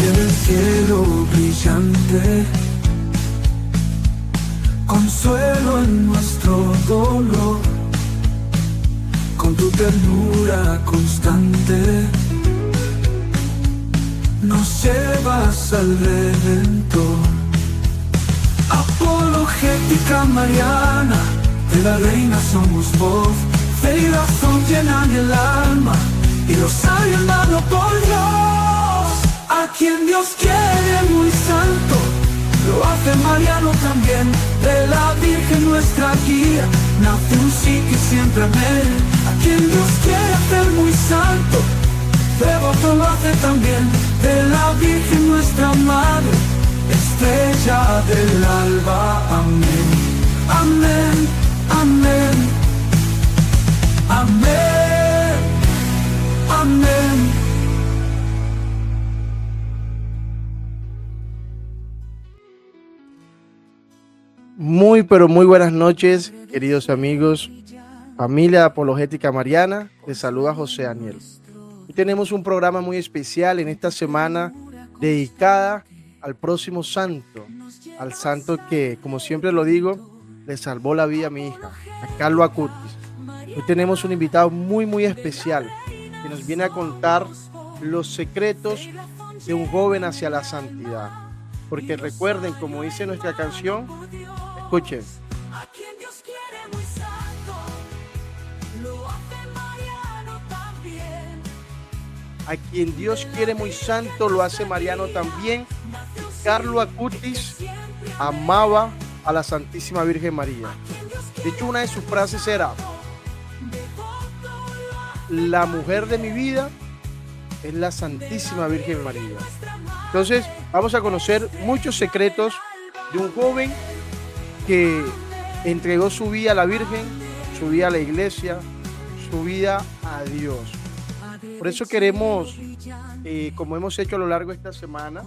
en el cielo brillante, consuelo en nuestro dolor, con tu ternura constante, nos llevas al Redentor. Apologética mariana, de la reina somos voz, fe y razón llenan el alma, y rosario en mano por Dios. A quien Dios quiere muy santo, lo hace Mariano también. De la Virgen nuestra guía, nace un sí que siempre amé. A quien Dios quiere hacer muy santo, devoto lo hace también. De la Virgen nuestra madre, estrella del alba. Amén, amén, amén, amén, amén. Muy, pero muy buenas noches, queridos amigos, familia apologética mariana. Les saluda José Daniel. Hoy tenemos un programa muy especial en esta semana dedicada al próximo santo, al santo que, como siempre lo digo, le salvó la vida a mi hija, a Carlo Acutis. Hoy tenemos un invitado muy especial que nos viene a contar los secretos de un joven hacia la santidad. Porque recuerden, como dice nuestra canción, escuchen. A quien Dios quiere muy santo, lo hace Mariano también. A quien Dios quiere muy santo, lo hace Mariano también. Carlo Acutis amaba a la Santísima Virgen María. De hecho, una de sus frases era: la mujer de mi vida es la Santísima Virgen María. Entonces, vamos a conocer muchos secretos de un joven que entregó su vida a la Virgen, su vida a la iglesia, su vida a Dios. Por eso queremos, como hemos hecho a lo largo de esta semana,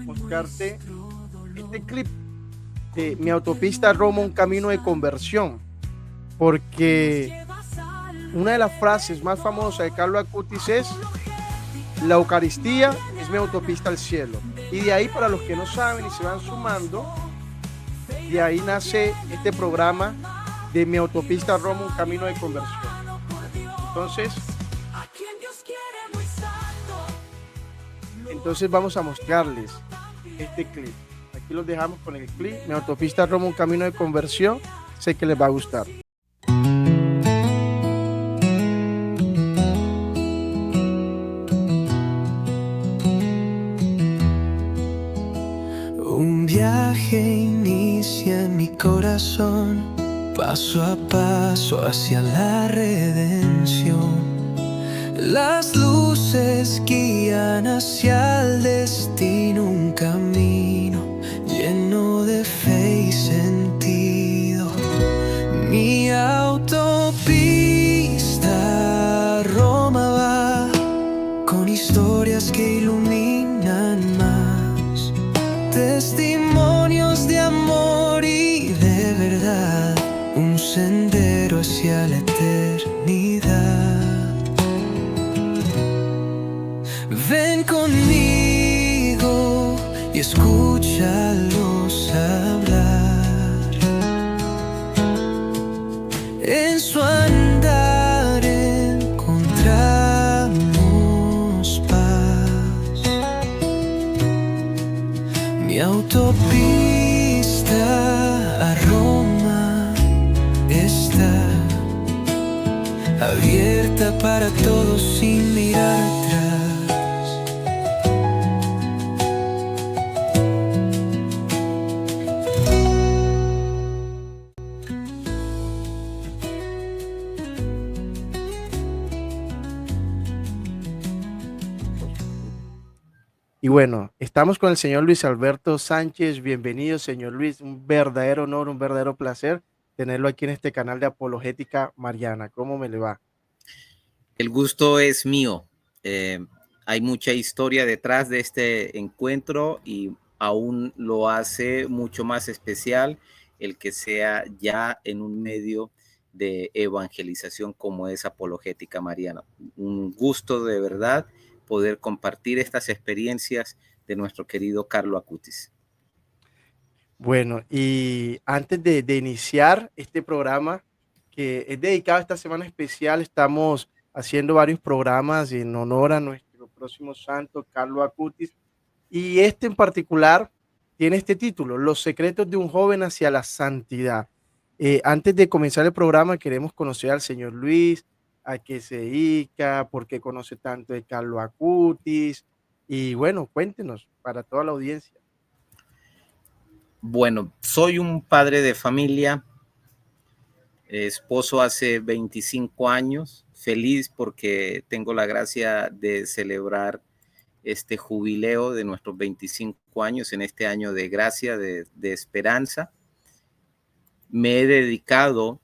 mostrarte este clip de Mi autopista Roma, un camino de conversión, porque una de las frases más famosas de Carlo Acutis es: la Eucaristía es mi autopista al cielo. Y de ahí, para los que no saben y se van sumando, de ahí nace este programa de Mi autopista Roma, un camino de conversión. Entonces vamos a mostrarles este clip. Aquí los dejamos con el clip, Mi autopista Roma, un camino de conversión. Sé que les va a gustar. Un viaje inicia en mi corazón, paso a paso hacia la redención. Las luces guían hacia el destino, un camino lleno de fe y sentido. Mi autopista a Roma va, con historias que iluminan más, testimonios de amor y de verdad, un sendero hacia la eternidad. Ven conmigo y escúchalos hablar. En su andar encontramos paz. Mi autopista a Roma está abierta para todos sin mirar atrás. Y bueno, estamos con el señor Luis Alberto Sánchez. Bienvenido, señor Luis. Un verdadero honor, un verdadero placer tenerlo aquí en este canal de Apologética Mariana. ¿Cómo me le va? El gusto es mío. Hay mucha historia detrás de este encuentro y aún lo hace mucho más especial el que sea ya en un medio de evangelización como es Apologética Mariana. Un gusto de verdad poder compartir estas experiencias de nuestro querido Carlo Acutis. Bueno, y antes de iniciar este programa, que es dedicado a esta semana especial, estamos haciendo varios programas en honor a nuestro próximo santo, Carlo Acutis, y este en particular tiene este título, Los secretos de un joven hacia la santidad. Antes de comenzar el programa, queremos conocer al señor Luis, a qué se dedica, por qué conoce tanto de Carlo Acutis, y bueno, cuéntenos para toda la audiencia. Bueno, soy un padre de familia, esposo hace 25 años, feliz porque tengo la gracia de celebrar este jubileo de nuestros 25 años en este año de gracia, de esperanza. Me he dedicado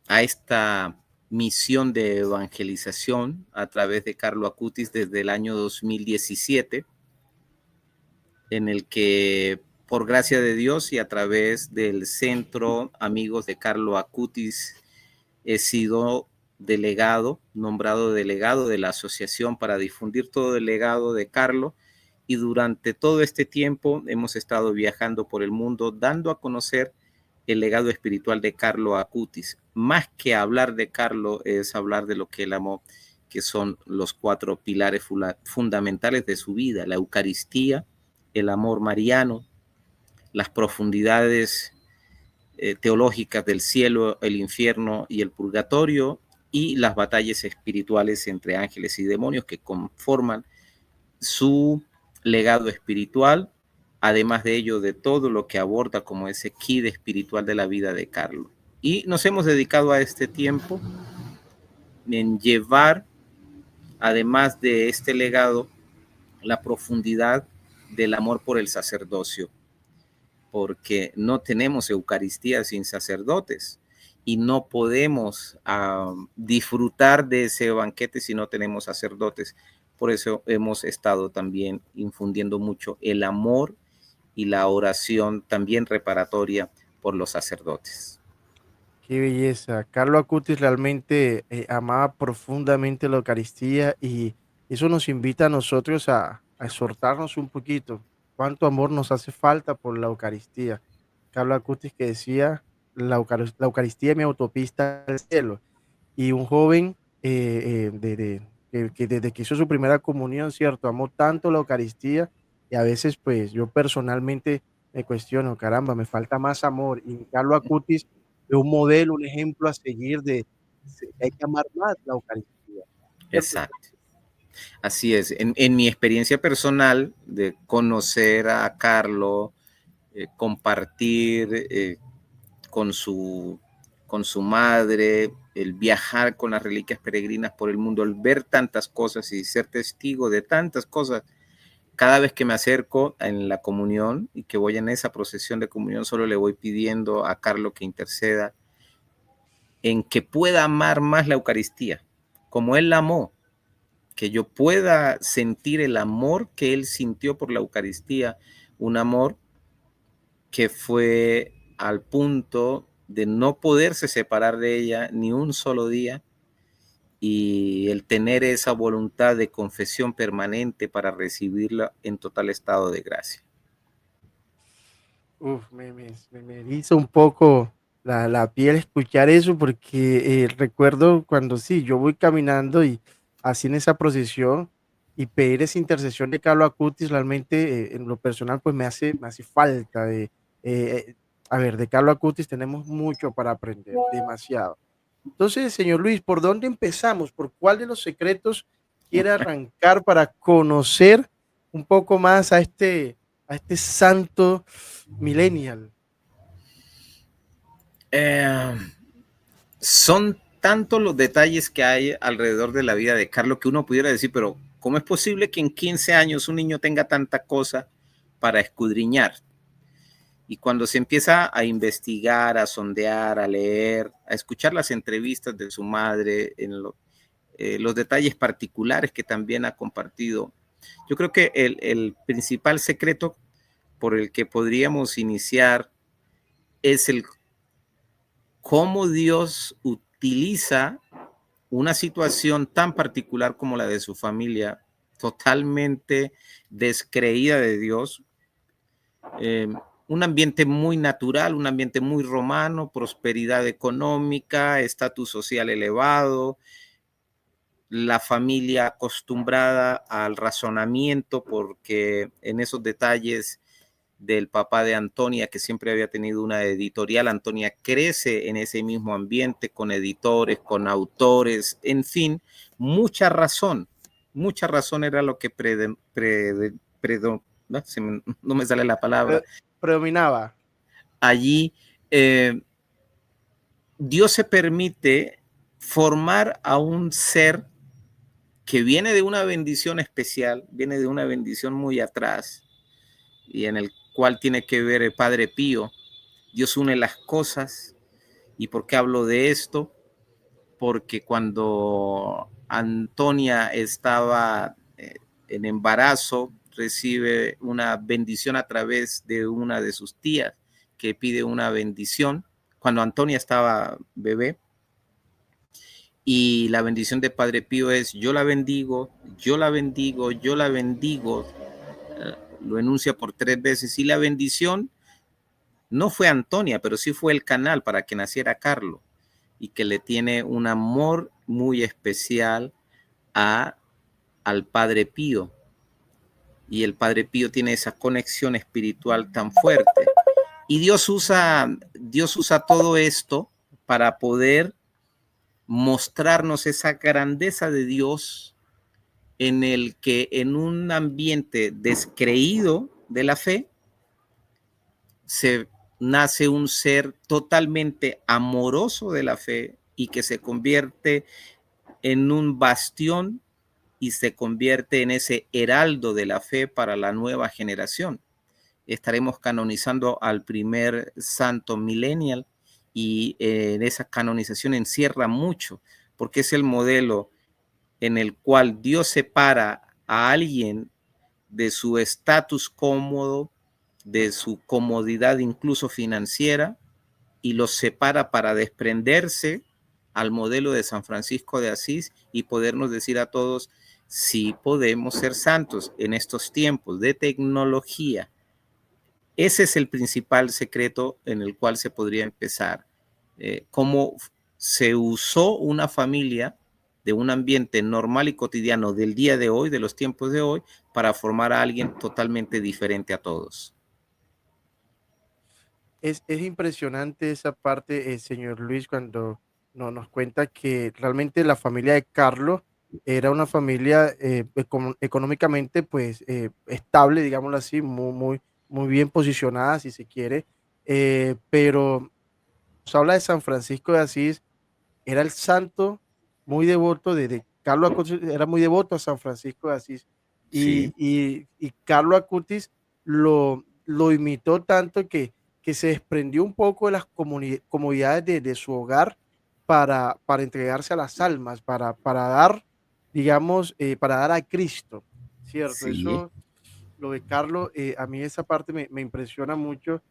a esta misión de evangelización a través de Carlo Acutis desde el año 2017, en el que por gracia de Dios y a través del Centro Amigos de Carlo Acutis he sido delegado, nombrado delegado de la asociación para difundir todo el legado de Carlo, y durante todo este tiempo hemos estado viajando por el mundo dando a conocer el legado espiritual de Carlo Acutis. Más que hablar de Carlo es hablar de lo que él amó, que son los 4 pilares fundamentales de su vida: la Eucaristía, el amor mariano, las profundidades teológicas del cielo, el infierno y el purgatorio, y las batallas espirituales entre ángeles y demonios que conforman su legado espiritual, además de ello de todo lo que aborda como ese kit espiritual de la vida de Carlo. Y nos hemos dedicado a este tiempo en llevar, además de este legado, la profundidad del amor por el sacerdocio, porque no tenemos Eucaristía sin sacerdotes y no podemos disfrutar de ese banquete si no tenemos sacerdotes. Por eso hemos estado también infundiendo mucho el amor y la oración también reparatoria por los sacerdotes. Qué belleza. Carlo Acutis realmente amaba profundamente la Eucaristía y eso nos invita a nosotros a exhortarnos un poquito. Cuánto amor nos hace falta por la Eucaristía. Carlo Acutis que decía, la Eucaristía es mi autopista al cielo. Y un joven que desde que hizo su primera comunión, ¿cierto? Amó tanto la Eucaristía y a veces pues yo personalmente me cuestiono, caramba, me falta más amor. Y Carlo Acutis es un modelo, un ejemplo a seguir que hay que amar más la Eucaristía, ¿cierto? Exacto. Así es. En mi experiencia personal de conocer a Carlo, compartir con su madre, el viajar con las reliquias peregrinas por el mundo, el ver tantas cosas y ser testigo de tantas cosas. Cada vez que me acerco en la comunión y que voy en esa procesión de comunión, solo le voy pidiendo a Carlo que interceda en que pueda amar más la Eucaristía, como él la amó, que yo pueda sentir el amor que él sintió por la Eucaristía, un amor que fue al punto de no poderse separar de ella ni un solo día, y el tener esa voluntad de confesión permanente para recibirla en total estado de gracia. Uf, me eriza un poco la piel escuchar eso porque recuerdo cuando sí, yo voy caminando y así en esa procesión y pedir esa intercesión de Carlo Acutis realmente en lo personal pues me hace falta. A ver, de Carlo Acutis tenemos mucho para aprender, demasiado. Entonces, señor Luis, ¿por dónde empezamos? ¿Por cuál de los secretos quiere arrancar para conocer un poco más a este santo millennial? Son tantos los detalles que hay alrededor de la vida de Carlo que uno pudiera decir, pero ¿cómo es posible que en 15 años un niño tenga tanta cosa para escudriñar? Y cuando se empieza a investigar, a sondear, a leer, a escuchar las entrevistas de su madre, los detalles particulares que también ha compartido, yo creo que el principal secreto por el que podríamos iniciar es el cómo Dios utiliza una situación tan particular como la de su familia totalmente descreída de Dios. Un ambiente muy natural, un ambiente muy romano, prosperidad económica, estatus social elevado, la familia acostumbrada al razonamiento, porque en esos detalles del papá de Antonia, que siempre había tenido una editorial, Antonia crece en ese mismo ambiente con editores, con autores, en fin, mucha razón era lo que no me sale la palabra. Predominaba. Allí Dios se permite formar a un ser que viene de una bendición especial, viene de una bendición muy atrás, y en el cual tiene que ver el Padre Pío. Dios une las cosas. ¿Y por qué hablo de esto? Porque cuando Antonia estaba en embarazo, recibe una bendición a través de una de sus tías, que pide una bendición cuando Antonia estaba bebé. Y la bendición de Padre Pío es: yo la bendigo, yo la bendigo, yo la bendigo. Lo enuncia por 3 veces. Y la bendición no fue Antonia, pero sí fue el canal para que naciera Carlos, y que le tiene un amor muy especial al Padre Pío. Y el Padre Pío tiene esa conexión espiritual tan fuerte. Y Dios usa todo esto para poder mostrarnos esa grandeza de Dios, en el que en un ambiente descreído de la fe se nace un ser totalmente amoroso de la fe, y que se convierte en un bastión y se convierte en ese heraldo de la fe para la nueva generación. Estaremos canonizando al primer santo millennial, y en esa canonización encierra mucho, porque es el modelo en el cual Dios separa a alguien de su estatus cómodo, de su comodidad incluso financiera, y los separa para desprenderse al modelo de San Francisco de Asís y podernos decir a todos: sí podemos ser santos en estos tiempos de tecnología. Ese es el principal secreto en el cual se podría empezar. Cómo se usó una familia de un ambiente normal y cotidiano del día de hoy, de los tiempos de hoy, para formar a alguien totalmente diferente a todos. Es impresionante esa parte, señor Luis, cuando nos cuenta que realmente la familia de Carlos era una familia económicamente pues estable, digámoslo así, muy bien posicionada, si se quiere, pero se habla de San Francisco de Asís, era el santo muy devoto de Carlos Acutis, era muy devoto a San Francisco de Asís, Sí, y Carlos Acutis lo imitó tanto que se desprendió un poco de las comodidades de su hogar para entregarse a las almas, para dar, digamos, para dar a Cristo, ¿cierto? sí. Eso, lo de Carlos, a mí esa parte me impresiona mucho,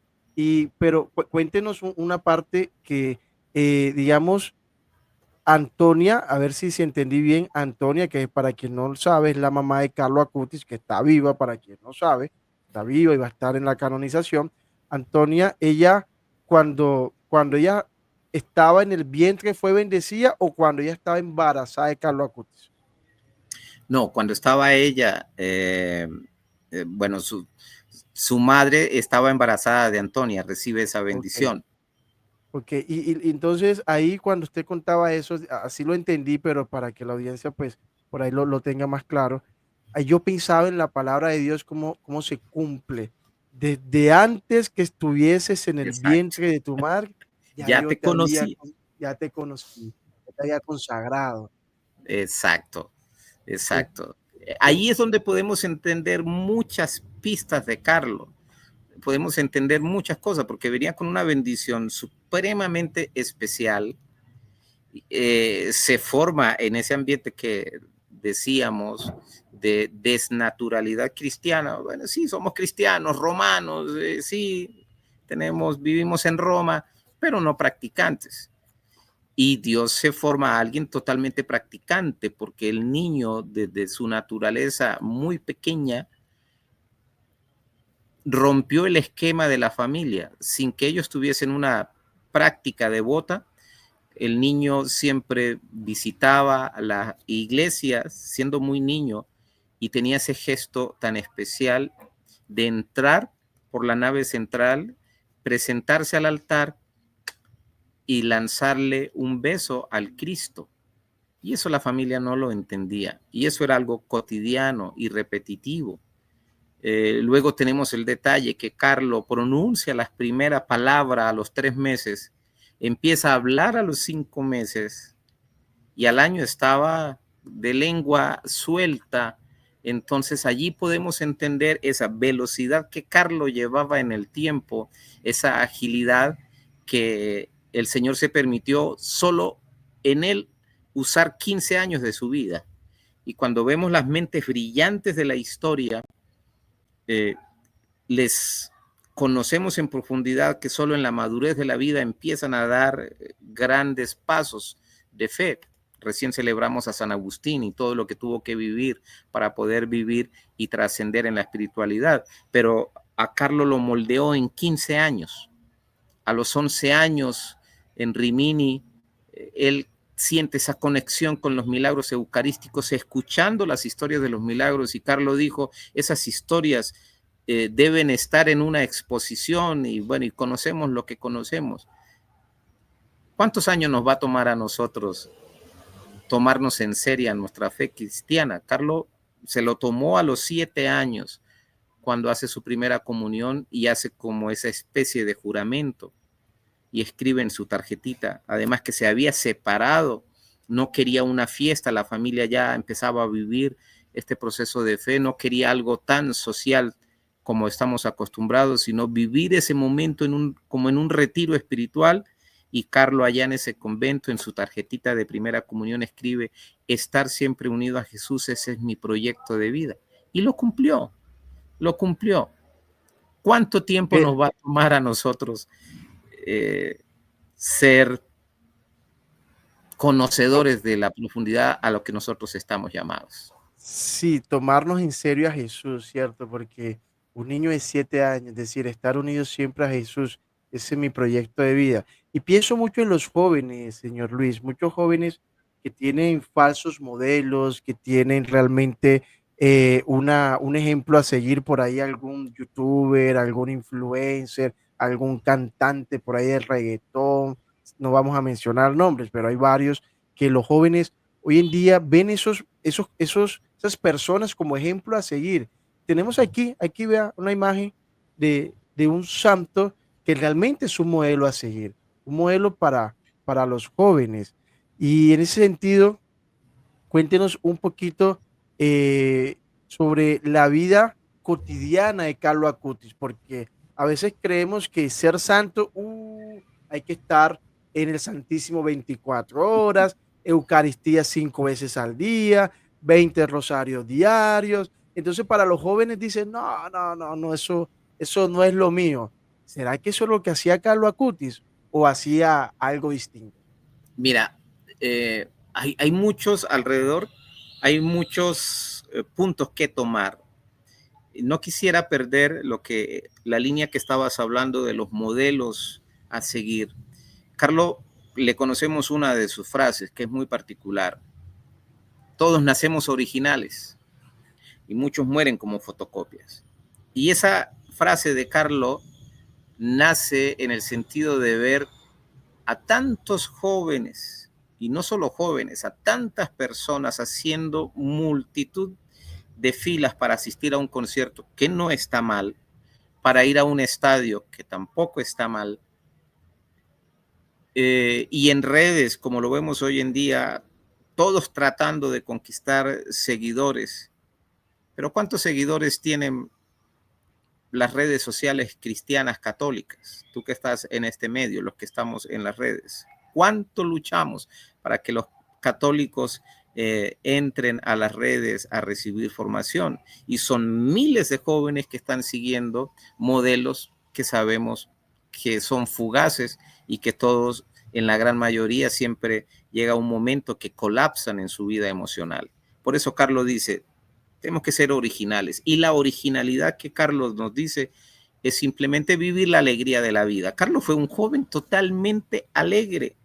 pero cuéntenos una parte que, digamos, Antonia, a ver si entendí bien, Antonia, que para quien no sabe, es la mamá de Carlos Acutis, que está viva, para quien no sabe, está viva y va a estar en la canonización. Antonia, ella, cuando ella estaba en el vientre, ¿fue bendecida o cuando ella estaba embarazada de Carlos Acutis? No, cuando estaba ella, bueno, su madre estaba embarazada de Antonia, recibe esa Ok. bendición. Ok, y entonces ahí cuando usted contaba eso, así lo entendí, pero para que la audiencia pues por ahí lo tenga más claro, ahí yo pensaba en la palabra de Dios, cómo se cumple. Desde antes que estuvieses en el Exacto. vientre de tu madre, ya Ya yo te conocí. ya te conocí, ya te había consagrado. Exacto, Eh, exacto. eh, Ahí es donde podemos entender muchas pistas de Carlos. Podemos entender muchas cosas, porque venía con una bendición supremamente especial. Se forma en ese ambiente que decíamos de desnaturalidad cristiana. Bueno, sí, somos cristianos, romanos, sí, vivimos en Roma, pero no practicantes. y Dios se forma a alguien totalmente practicante, porque el niño desde su naturaleza muy pequeña rompió el esquema de la familia sin que ellos tuviesen una práctica devota. El niño siempre visitaba la iglesia siendo muy niño y tenía ese gesto tan especial de entrar por la nave central, presentarse al altar y lanzarle un beso al Cristo. Y eso la familia no lo entendía. Y eso era algo cotidiano y repetitivo. Luego tenemos el detalle que Carlo pronuncia las primeras palabras a los 3 meses, empieza a hablar a los 5 meses y al año estaba de lengua suelta. Entonces allí podemos entender esa velocidad que Carlo llevaba en el tiempo, esa agilidad que el Señor se permitió solo en él usar 15 años de su vida. Y cuando vemos las mentes brillantes de la historia, les conocemos en profundidad que solo en la madurez de la vida empiezan a dar grandes pasos de fe. Recién celebramos a San Agustín y todo lo que tuvo que vivir para poder vivir y trascender en la espiritualidad, pero a Carlo lo moldeó en 15 años. A los 11 años en Rimini, él siente esa conexión con los milagros eucarísticos, escuchando las historias de los milagros, y Carlo dijo, esas historias deben estar en una exposición, y bueno, y conocemos lo que conocemos. ¿Cuántos años nos va a tomar a nosotros tomarnos en serio nuestra fe cristiana? Carlo se lo tomó a los 7 años, cuando hace su primera comunión y hace como esa especie de juramento. Y escribe en su tarjetita, además que se había separado, no quería una fiesta, la familia ya empezaba a vivir este proceso de fe, no quería algo tan social como estamos acostumbrados, sino vivir ese momento como en un retiro espiritual. Y Carlo allá en ese convento, en su tarjetita de primera comunión, escribe, estar siempre unido a Jesús, ese es mi proyecto de vida. Y lo cumplió, lo cumplió. ¿Cuánto tiempo nos va a tomar a nosotros ser conocedores de la profundidad a lo que nosotros estamos llamados? Sí, tomarnos en serio a Jesús, ¿cierto? Porque un niño de 7 años, es decir, estar unido siempre a Jesús, ese es mi proyecto de vida. Y pienso mucho en los jóvenes, señor Luis, muchos jóvenes que tienen falsos modelos, que tienen realmente un ejemplo a seguir por ahí, algún youtuber, algún influencer, algún cantante por ahí de reggaetón. No vamos a mencionar nombres, pero hay varios que los jóvenes hoy en día ven esas personas como ejemplo a seguir. Tenemos aquí vea una imagen de un santo que realmente es un modelo a seguir, un modelo para los jóvenes. Y en ese sentido, cuéntenos un poquito sobre la vida cotidiana de Carlo Acutis, porque a veces creemos que ser santo, hay que estar en el Santísimo 24 horas, Eucaristía 5 veces al día, 20 rosarios diarios. Entonces para los jóvenes dicen, no, eso no es lo mío. ¿Será que eso es lo que hacía Carlo Acutis o hacía algo distinto? Mira, hay muchos alrededor, hay muchos puntos que tomar. No quisiera perder la línea que estabas hablando de los modelos a seguir. Carlo, le conocemos una de sus frases que es muy particular. Todos nacemos originales y muchos mueren como fotocopias. Y esa frase de Carlo nace en el sentido de ver a tantos jóvenes, y no solo jóvenes, a tantas personas haciendo multitud de filas para asistir a un concierto, que no está mal, para ir a un estadio, que tampoco está mal, y en redes, como lo vemos hoy en día, todos tratando de conquistar seguidores. Pero ¿cuántos seguidores tienen las redes sociales cristianas católicas? Tú que estás en este medio, los que estamos en las redes. ¿Cuánto luchamos para que los católicos entren a las redes a recibir formación? Y son miles de jóvenes que están siguiendo modelos que sabemos que son fugaces y que todos en la gran mayoría siempre llega un momento que colapsan en su vida emocional. Por eso Carlos dice, tenemos que ser originales. Y la originalidad que Carlos nos dice es simplemente vivir la alegría de la vida. Carlos fue un joven totalmente alegre.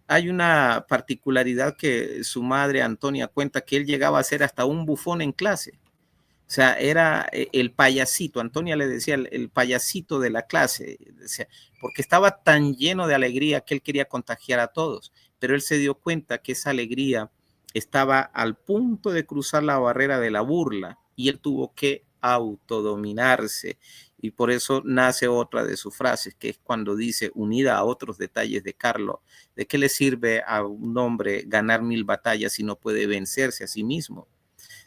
Hay una particularidad que su madre, Antonia, cuenta que él llegaba a ser hasta un bufón en clase. O sea, era el payasito, Antonia le decía el payasito de la clase, decía, porque estaba tan lleno de alegría que él quería contagiar a todos, pero él se dio cuenta que esa alegría estaba al punto de cruzar la barrera de la burla y él tuvo que autodominarse. Y por eso nace otra de sus frases, que es cuando dice, unida a otros detalles de Carlos, ¿de qué le sirve a un hombre ganar 1000 batallas si no puede vencerse a sí mismo?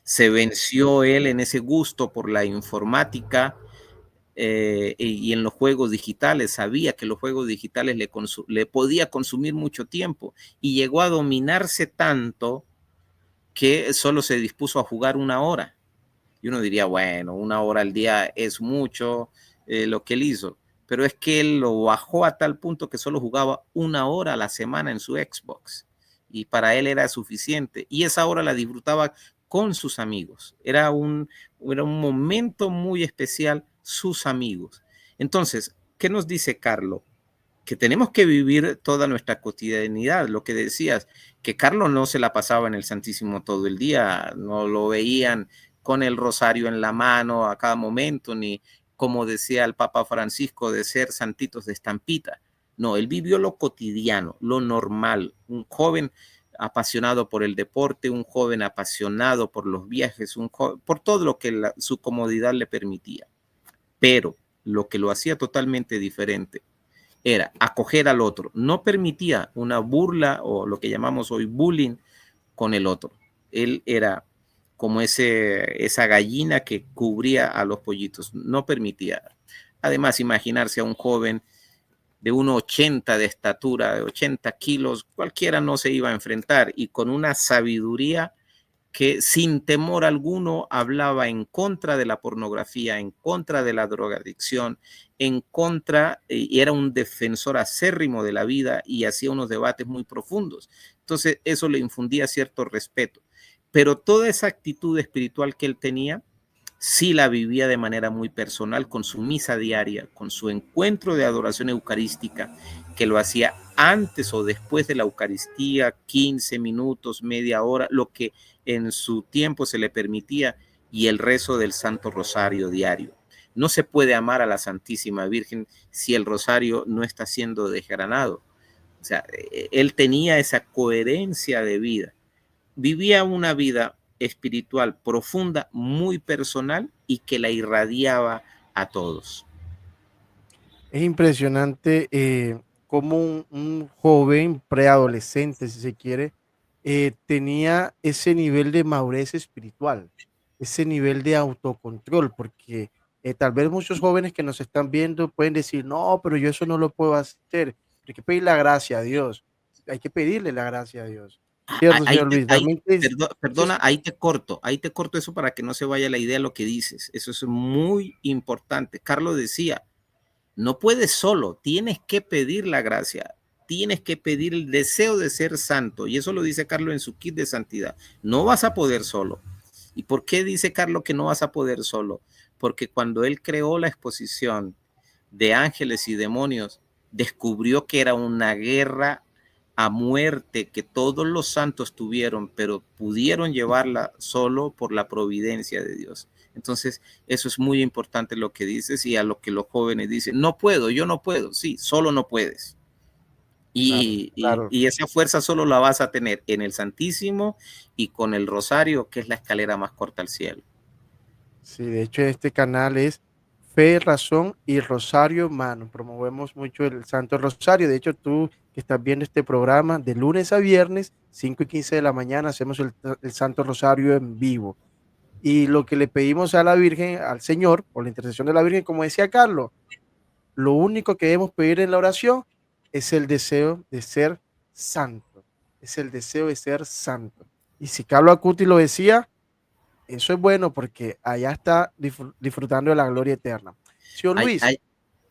Se venció él en ese gusto por la informática y en los juegos digitales. Sabía que los juegos digitales le podía consumir mucho tiempo y llegó a dominarse tanto que solo se dispuso a jugar 1 hora. Y uno diría, bueno, 1 hora al día es mucho lo que él hizo. Pero es que él lo bajó a tal punto que solo jugaba 1 hora a la semana en su Xbox. Y para él era suficiente. Y esa hora la disfrutaba con sus amigos. Era un momento muy especial, sus amigos. Entonces, ¿qué nos dice Carlos? Que tenemos que vivir toda nuestra cotidianidad. Lo que decías, que Carlos no se la pasaba en el Santísimo todo el día, no lo veían con el rosario en la mano a cada momento, ni como decía el Papa Francisco, de ser santitos de estampita. No, él vivió lo cotidiano, lo normal. Un joven apasionado por el deporte, un joven apasionado por los viajes, por todo lo que su comodidad le permitía. Pero lo que lo hacía totalmente diferente era acoger al otro. No permitía una burla o lo que llamamos hoy bullying con el otro. Él era como esa gallina que cubría a los pollitos. No permitía. Además, imaginarse a un joven de 1,80 de estatura, de 80 kilos, cualquiera no se iba a enfrentar y con una sabiduría que sin temor alguno hablaba en contra de la pornografía, en contra de la drogadicción, en contra, y era un defensor acérrimo de la vida y hacía unos debates muy profundos. Entonces eso le infundía cierto respeto. Pero toda esa actitud espiritual que él tenía, sí la vivía de manera muy personal con su misa diaria, con su encuentro de adoración eucarística, que lo hacía antes o después de la Eucaristía, 15 minutos, media hora, lo que en su tiempo se le permitía, y el rezo del Santo Rosario diario. No se puede amar a la Santísima Virgen si el rosario no está siendo desgranado. O sea, él tenía esa coherencia de vida. Vivía una vida espiritual profunda, muy personal y que la irradiaba a todos. Es impresionante cómo un joven preadolescente, si se quiere, tenía ese nivel de madurez espiritual, ese nivel de autocontrol, porque tal vez muchos jóvenes que nos están viendo pueden decir, no, pero yo eso no lo puedo hacer. Hay que pedir la gracia a Dios, hay que pedirle la gracia a Dios. Cierto, señor Luis, realmente Perdona, ahí te corto eso para que no se vaya la idea de lo que dices. Eso es muy importante. Carlos decía, no puedes solo, tienes que pedir la gracia, tienes que pedir el deseo de ser santo. Y eso lo dice Carlos en su kit de santidad. No vas a poder solo. ¿Y por qué dice Carlos que no vas a poder solo? Porque cuando él creó la exposición de ángeles y demonios, descubrió que era una guerra a muerte que todos los santos tuvieron, pero pudieron llevarla solo por la providencia de Dios. Entonces, eso es muy importante lo que dices, y a lo que los jóvenes dicen, no puedo, yo no puedo, sí, solo no puedes. Y esa fuerza solo la vas a tener en el Santísimo y con el Rosario, que es la escalera más corta al cielo. Sí, de hecho este canal es Fe, Razón y Rosario Mano. Promovemos mucho el Santo Rosario. De hecho, tú que estás viendo este programa de lunes a viernes, 5:15 de la mañana, hacemos el Santo Rosario en vivo. Y lo que le pedimos a la Virgen, al Señor, por la intercesión de la Virgen, como decía Carlos, lo único que debemos pedir en la oración es el deseo de ser santo. Es el deseo de ser santo. Y si Carlos Acuti lo decía, eso es bueno porque allá está disfrutando de la gloria eterna. Señor Luis.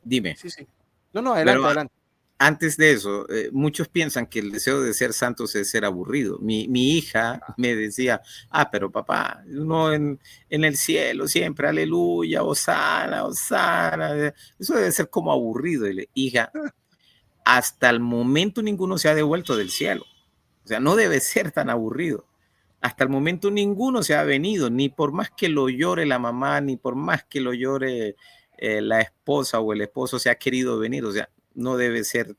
Dime. Sí, sí. No, adelante, Pero adelante. antes de eso, muchos piensan que el deseo de ser santos es ser aburrido. Mi hija me decía, pero papá, uno en el cielo siempre, aleluya, hosana, hosana. Eso debe ser como aburrido. Y le, hija, hasta el momento ninguno se ha devuelto del cielo. O sea, no debe ser tan aburrido. Hasta el momento ninguno se ha venido, ni por más que lo llore la mamá, ni por más que lo llore la esposa o el esposo se ha querido venir. O sea, no debe ser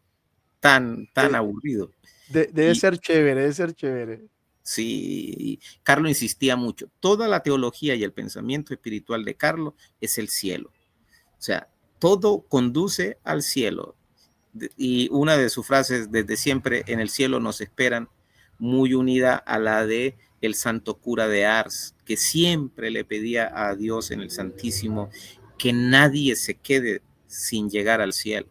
tan aburrido. Debe ser chévere, debe ser chévere. Sí, Carlos insistía mucho. Toda la teología y el pensamiento espiritual de Carlos es el cielo. O sea, todo conduce al cielo. Y una de sus frases, desde siempre en el cielo nos esperan, muy unida a la de el santo cura de Ars, que siempre le pedía a Dios en el Santísimo que nadie se quede sin llegar al cielo.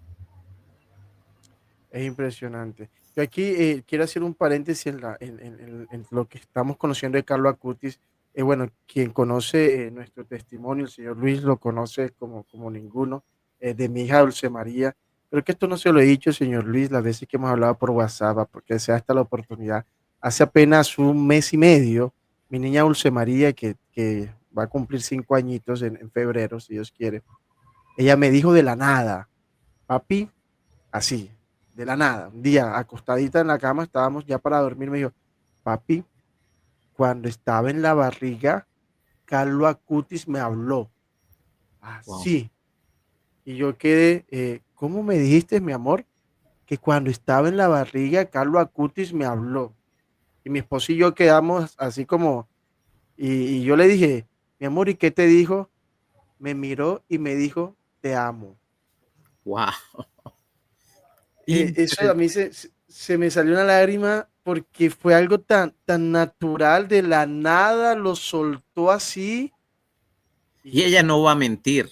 Es impresionante. Yo aquí quiero hacer un paréntesis en lo que estamos conociendo de Carlo Acutis. Bueno, quien conoce nuestro testimonio, el señor Luis lo conoce como ninguno, de mi hija Dulce María. Pero que esto no se lo he dicho, señor Luis, las veces que hemos hablado por WhatsApp, porque sea esta la oportunidad. Hace apenas un mes y medio, mi niña Dulce María, que va a cumplir 5 añitos en febrero, si Dios quiere, ella me dijo de la nada, papi, así, de la nada, un día acostadita en la cama, estábamos ya para dormir, me dijo, papi, cuando estaba en la barriga, Carlo Acutis me habló, así, wow. Y yo quedé, ¿cómo me dijiste, mi amor? Que cuando estaba en la barriga, Carlo Acutis me habló. Y mi esposo y yo quedamos así como, y yo le dije, mi amor, ¿y qué te dijo? Me miró y me dijo, te amo. Wow. Eso a mí se me salió una lágrima porque fue algo tan natural, de la nada lo soltó así. Y ella no va a mentir,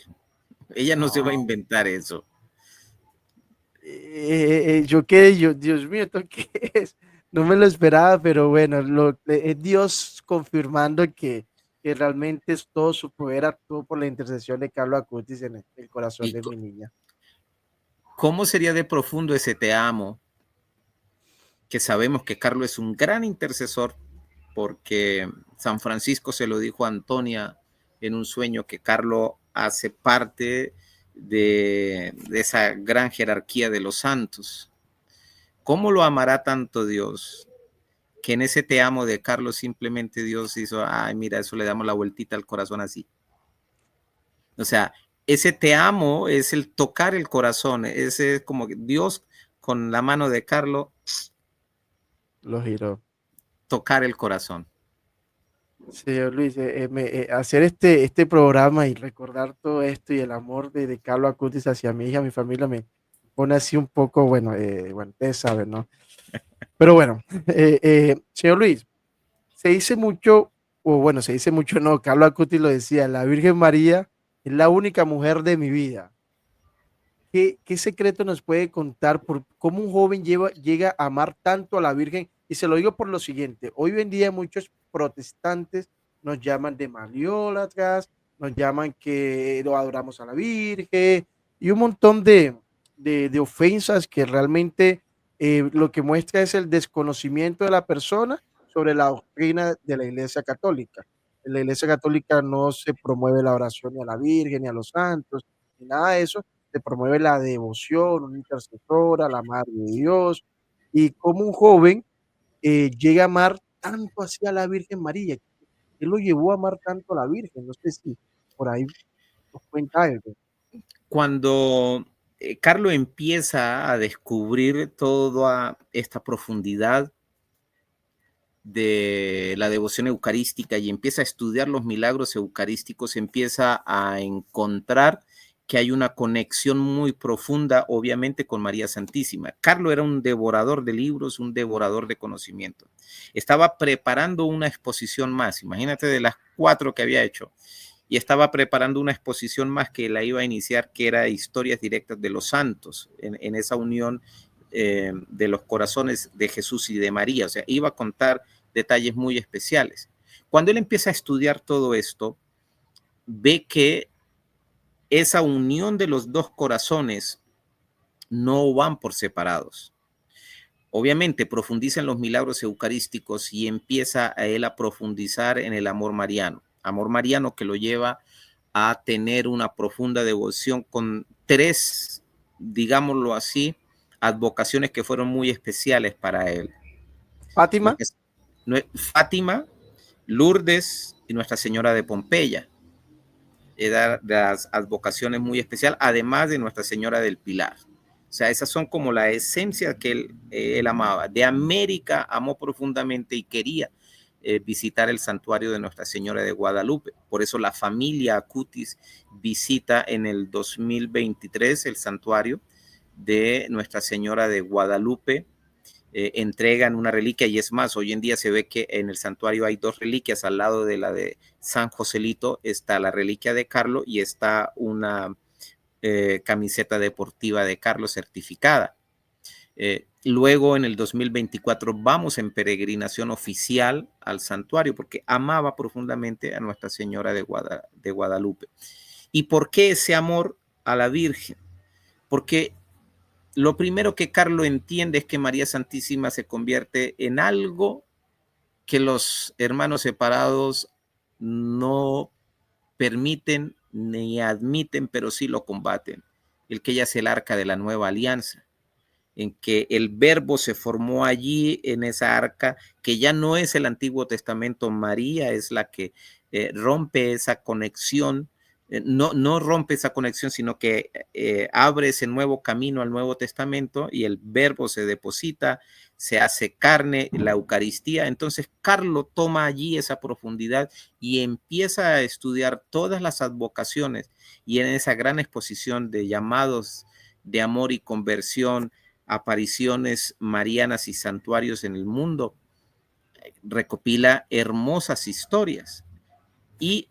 ella no se va a inventar eso. Yo quedé, Dios mío, ¿esto qué es? No me lo esperaba, pero bueno, es Dios confirmando que realmente es todo su poder actuó por la intercesión de Carlo Acutis en el corazón de mi niña. ¿Cómo sería de profundo ese te amo? Que sabemos que Carlos es un gran intercesor, porque San Francisco se lo dijo a Antonia en un sueño, que Carlos hace parte de esa gran jerarquía de los santos. ¿Cómo lo amará tanto Dios? Que en ese te amo de Carlos simplemente Dios hizo, ay, mira, eso le damos la vueltita al corazón así. O sea, ese te amo es el tocar el corazón, ese es como que Dios con la mano de Carlos lo giró. Tocar el corazón. Señor Luis, hacer este programa y recordar todo esto y el amor de Carlo Acutis hacia mi hija, mi familia, me pone así un poco, bueno, ustedes saben, ¿no? Pero bueno, señor Luis, se dice mucho, o bueno, se dice mucho, no, Carlo Acutis lo decía, la Virgen María es la única mujer de mi vida. ¿Qué secreto nos puede contar por cómo un joven llega a amar tanto a la Virgen? Y se lo digo por lo siguiente, hoy en día muchos protestantes nos llaman de mariólatras, nos llaman que no adoramos a la Virgen y un montón de ofensas que realmente lo que muestra es el desconocimiento de la persona sobre la doctrina de la Iglesia Católica. En la Iglesia Católica no se promueve la oración ni a la Virgen, ni a los santos, ni nada de eso. Se promueve la devoción, una intercesora, la Madre de Dios, y como un joven llega a amar tanto hacia la Virgen María. Él lo llevó a amar tanto a la Virgen, no sé si por ahí nos cuenta algo. Cuando Carlos empieza a descubrir toda esta profundidad de la devoción eucarística y empieza a estudiar los milagros eucarísticos, empieza a encontrar que hay una conexión muy profunda, obviamente, con María Santísima. Carlos era un devorador de libros, un devorador de conocimiento. Estaba preparando una exposición más, imagínate, de las 4 que había hecho, y estaba preparando una exposición más que la iba a iniciar, que era Historias Directas de los Santos, en esa unión de los corazones de Jesús y de María. O sea, iba a contar detalles muy especiales. Cuando él empieza a estudiar todo esto, ve que esa unión de los dos corazones no van por separados. Obviamente profundiza en los milagros eucarísticos y empieza a él a profundizar en el amor mariano que lo lleva a tener una profunda devoción con tres, digámoslo así, advocaciones que fueron muy especiales para él. Fátima. Fátima, Lourdes y Nuestra Señora de Pompeya. Era de las advocaciones muy especiales, además de Nuestra Señora del Pilar. O sea, esas son como la esencia que él amaba. De América amó profundamente y quería visitar el santuario de Nuestra Señora de Guadalupe. Por eso la familia Acutis visita en el 2023 el santuario de Nuestra Señora de Guadalupe. Entregan una reliquia, y es más, hoy en día se ve que en el santuario hay dos reliquias. Al lado de la de San Joselito está la reliquia de Carlos y está una camiseta deportiva de Carlos certificada. Luego en el 2024 vamos en peregrinación oficial al santuario porque amaba profundamente a Nuestra Señora de Guadalupe. ¿Y por qué ese amor a la Virgen? Porque lo primero que Carlos entiende es que María Santísima se convierte en algo que los hermanos separados no permiten ni admiten, pero sí lo combaten. El que ella es el arca de la nueva alianza, en que el verbo se formó allí en esa arca, que ya no es el Antiguo Testamento. María es la que rompe esa conexión. No rompe esa conexión, sino que abre ese nuevo camino al Nuevo Testamento y el verbo se deposita, se hace carne, la Eucaristía. Entonces Carlos toma allí esa profundidad y empieza a estudiar todas las advocaciones, y en esa gran exposición de llamados de amor y conversión, apariciones marianas y santuarios en el mundo, recopila hermosas historias y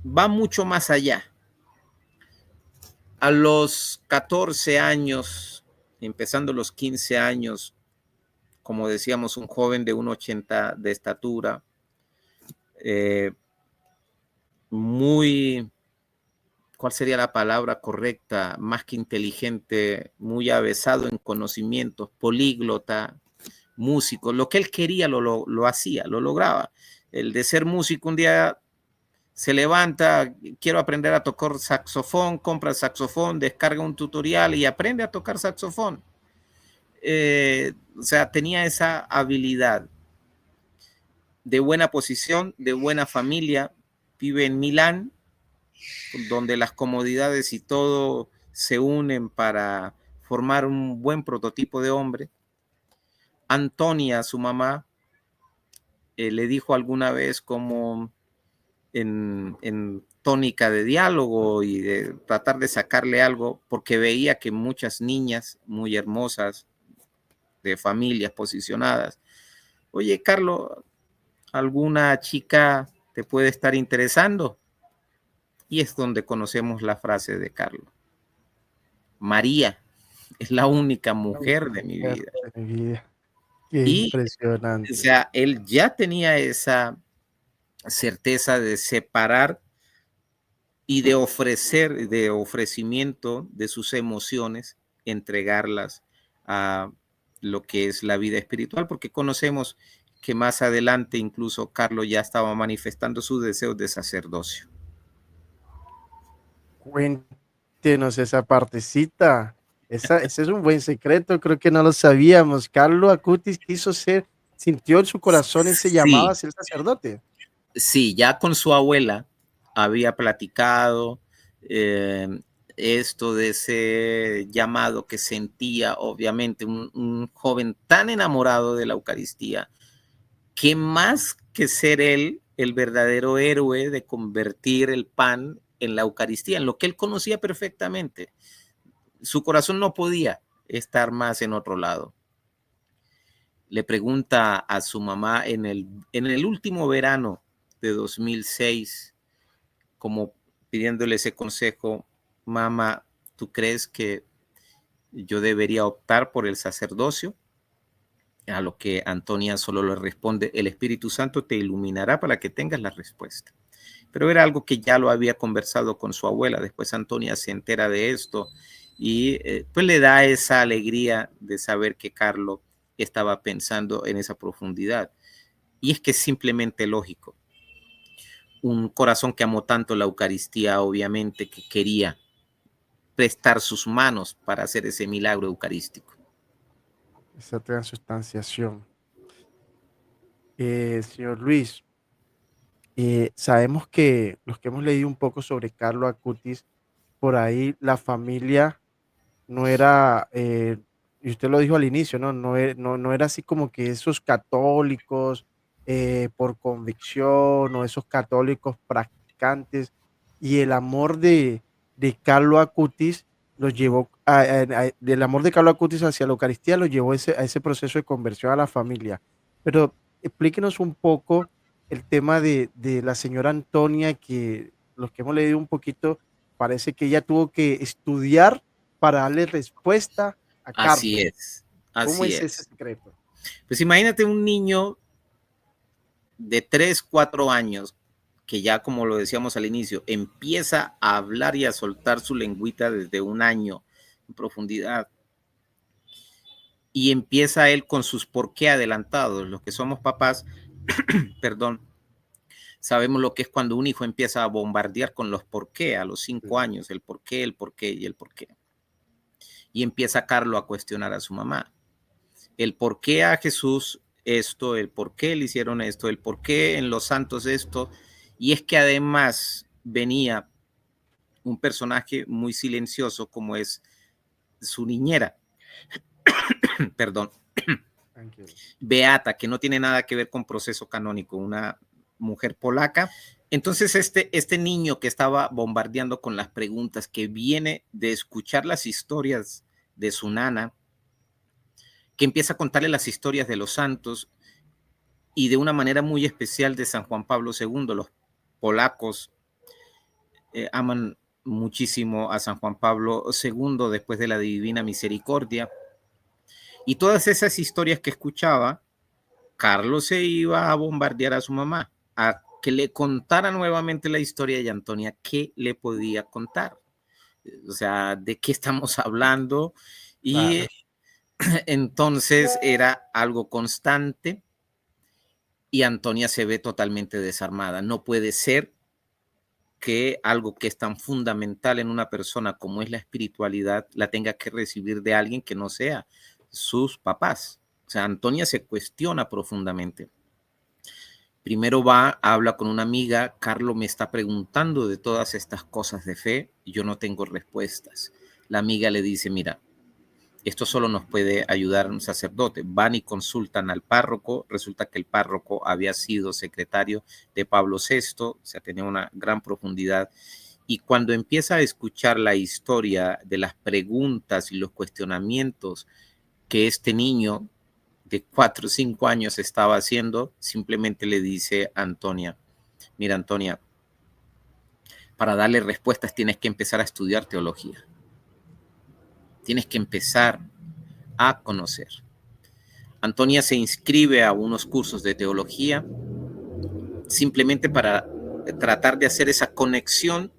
va mucho más allá. A los 14 años, empezando los 15 años, como decíamos, un joven de 1,80 de estatura, muy, ¿cuál sería la palabra correcta? Más que inteligente, muy avesado en conocimientos, políglota, músico. Lo que él quería lo hacía, lo lograba. El de ser músico, un día se levanta, quiero aprender a tocar saxofón, compra el saxofón, descarga un tutorial y aprende a tocar saxofón. O sea, tenía esa habilidad. De buena posición, de buena familia, vive en Milán, donde las comodidades y todo se unen para formar un buen prototipo de hombre. Antonia, su mamá, le dijo alguna vez, como en tónica de diálogo y de tratar de sacarle algo, porque veía que muchas niñas muy hermosas, de familias posicionadas, oye, Carlos, ¿alguna chica te puede estar interesando? Y es donde conocemos la frase de Carlos: María es la única mujer de mi vida. Qué Y, impresionante. o sea, él ya tenía esa certeza de separar y de ofrecer, de ofrecimiento de sus emociones, entregarlas a lo que es la vida espiritual, porque conocemos que más adelante incluso Carlos ya estaba manifestando sus deseos de sacerdocio. Cuéntenos esa partecita. Ese es un buen secreto, creo que no lo sabíamos. Carlo Acutis quiso ser, sintió en su corazón ese llamado a Sí, ser sacerdote. sí, ya con su abuela había platicado esto de ese llamado que sentía, obviamente, un joven tan enamorado de la Eucaristía, que más que ser él el verdadero héroe de convertir el pan en la Eucaristía, en lo que él conocía perfectamente, su corazón no podía estar más en otro lado. Le pregunta a su mamá en el último verano de 2006, como pidiéndole ese consejo: mamá, ¿tú crees que yo debería optar por el sacerdocio? A lo que Antonia solo le responde: el Espíritu Santo te iluminará para que tengas la respuesta. Pero era algo que ya lo había conversado con su abuela. Después Antonia se entera de esto y pues le da esa alegría de saber que Carlos estaba pensando en esa profundidad. Y es que es simplemente lógico. Un corazón que amó tanto la Eucaristía, obviamente que quería prestar sus manos para hacer ese milagro eucarístico. Esa transustanciación. Señor Luis, sabemos que los que hemos leído un poco sobre Carlo Acutis, por ahí la familia no era, y usted lo dijo al inicio, ¿no? No era así como que esos católicos por convicción o esos católicos practicantes, y el amor de Carlo Acutis los llevó, del amor de Carlo Acutis hacia la Eucaristía lo llevó a ese proceso de conversión a la familia. Pero explíquenos un poco el tema de la señora Antonia, que los que hemos leído un poquito, parece que ella tuvo que estudiar para darle respuesta a Así Carlos. es, ¿Cómo así es ese es. secreto? Pues imagínate un niño de 3, 4 años que ya, como lo decíamos al inicio, empieza a hablar y a soltar su lengüita desde un año en profundidad. Y empieza él con sus por qué adelantados. Los que somos papás, perdón, sabemos lo que es cuando un hijo empieza a bombardear con los por qué a los 5 años, el por qué y el por qué. Y empieza Carlos a cuestionar a su mamá. El por qué a Jesús esto, el por qué le hicieron esto, el por qué en los santos esto. Y es que además venía un personaje muy silencioso como es su niñera, perdón, Tranquilo. Beata, que no tiene nada que ver con proceso canónico, una mujer polaca. Entonces este niño que estaba bombardeando con las preguntas, que viene de escuchar las historias de su nana, que empieza a contarle las historias de los santos y de una manera muy especial de San Juan Pablo II. Los polacos aman muchísimo a San Juan Pablo II después de la Divina Misericordia. Y todas esas historias que escuchaba, Carlos se iba a bombardear a su mamá, a que le contara nuevamente la historia de Antonia, qué le podía contar. O sea, ¿de qué estamos hablando? Y Claro. entonces era algo constante y Antonia se ve totalmente desarmada. No puede ser que algo que es tan fundamental en una persona como es la espiritualidad la tenga que recibir de alguien que no sea sus papás. O sea, Antonia se cuestiona profundamente. Primero va, habla con una amiga, Carlos me está preguntando de todas estas cosas de fe y yo no tengo respuestas. La amiga le dice, mira, esto solo nos puede ayudar un sacerdote. Van y consultan al párroco. Resulta que el párroco había sido secretario de Pablo VI, o sea, tenía una gran profundidad. Y cuando empieza a escuchar la historia de las preguntas y los cuestionamientos que este niño de 4 o 5 años estaba haciendo, simplemente le dice a Antonia, mira Antonia, para darle respuestas tienes que empezar a estudiar teología. Tienes que empezar a conocer. Antonia se inscribe a unos cursos de teología simplemente para tratar de hacer esa conexión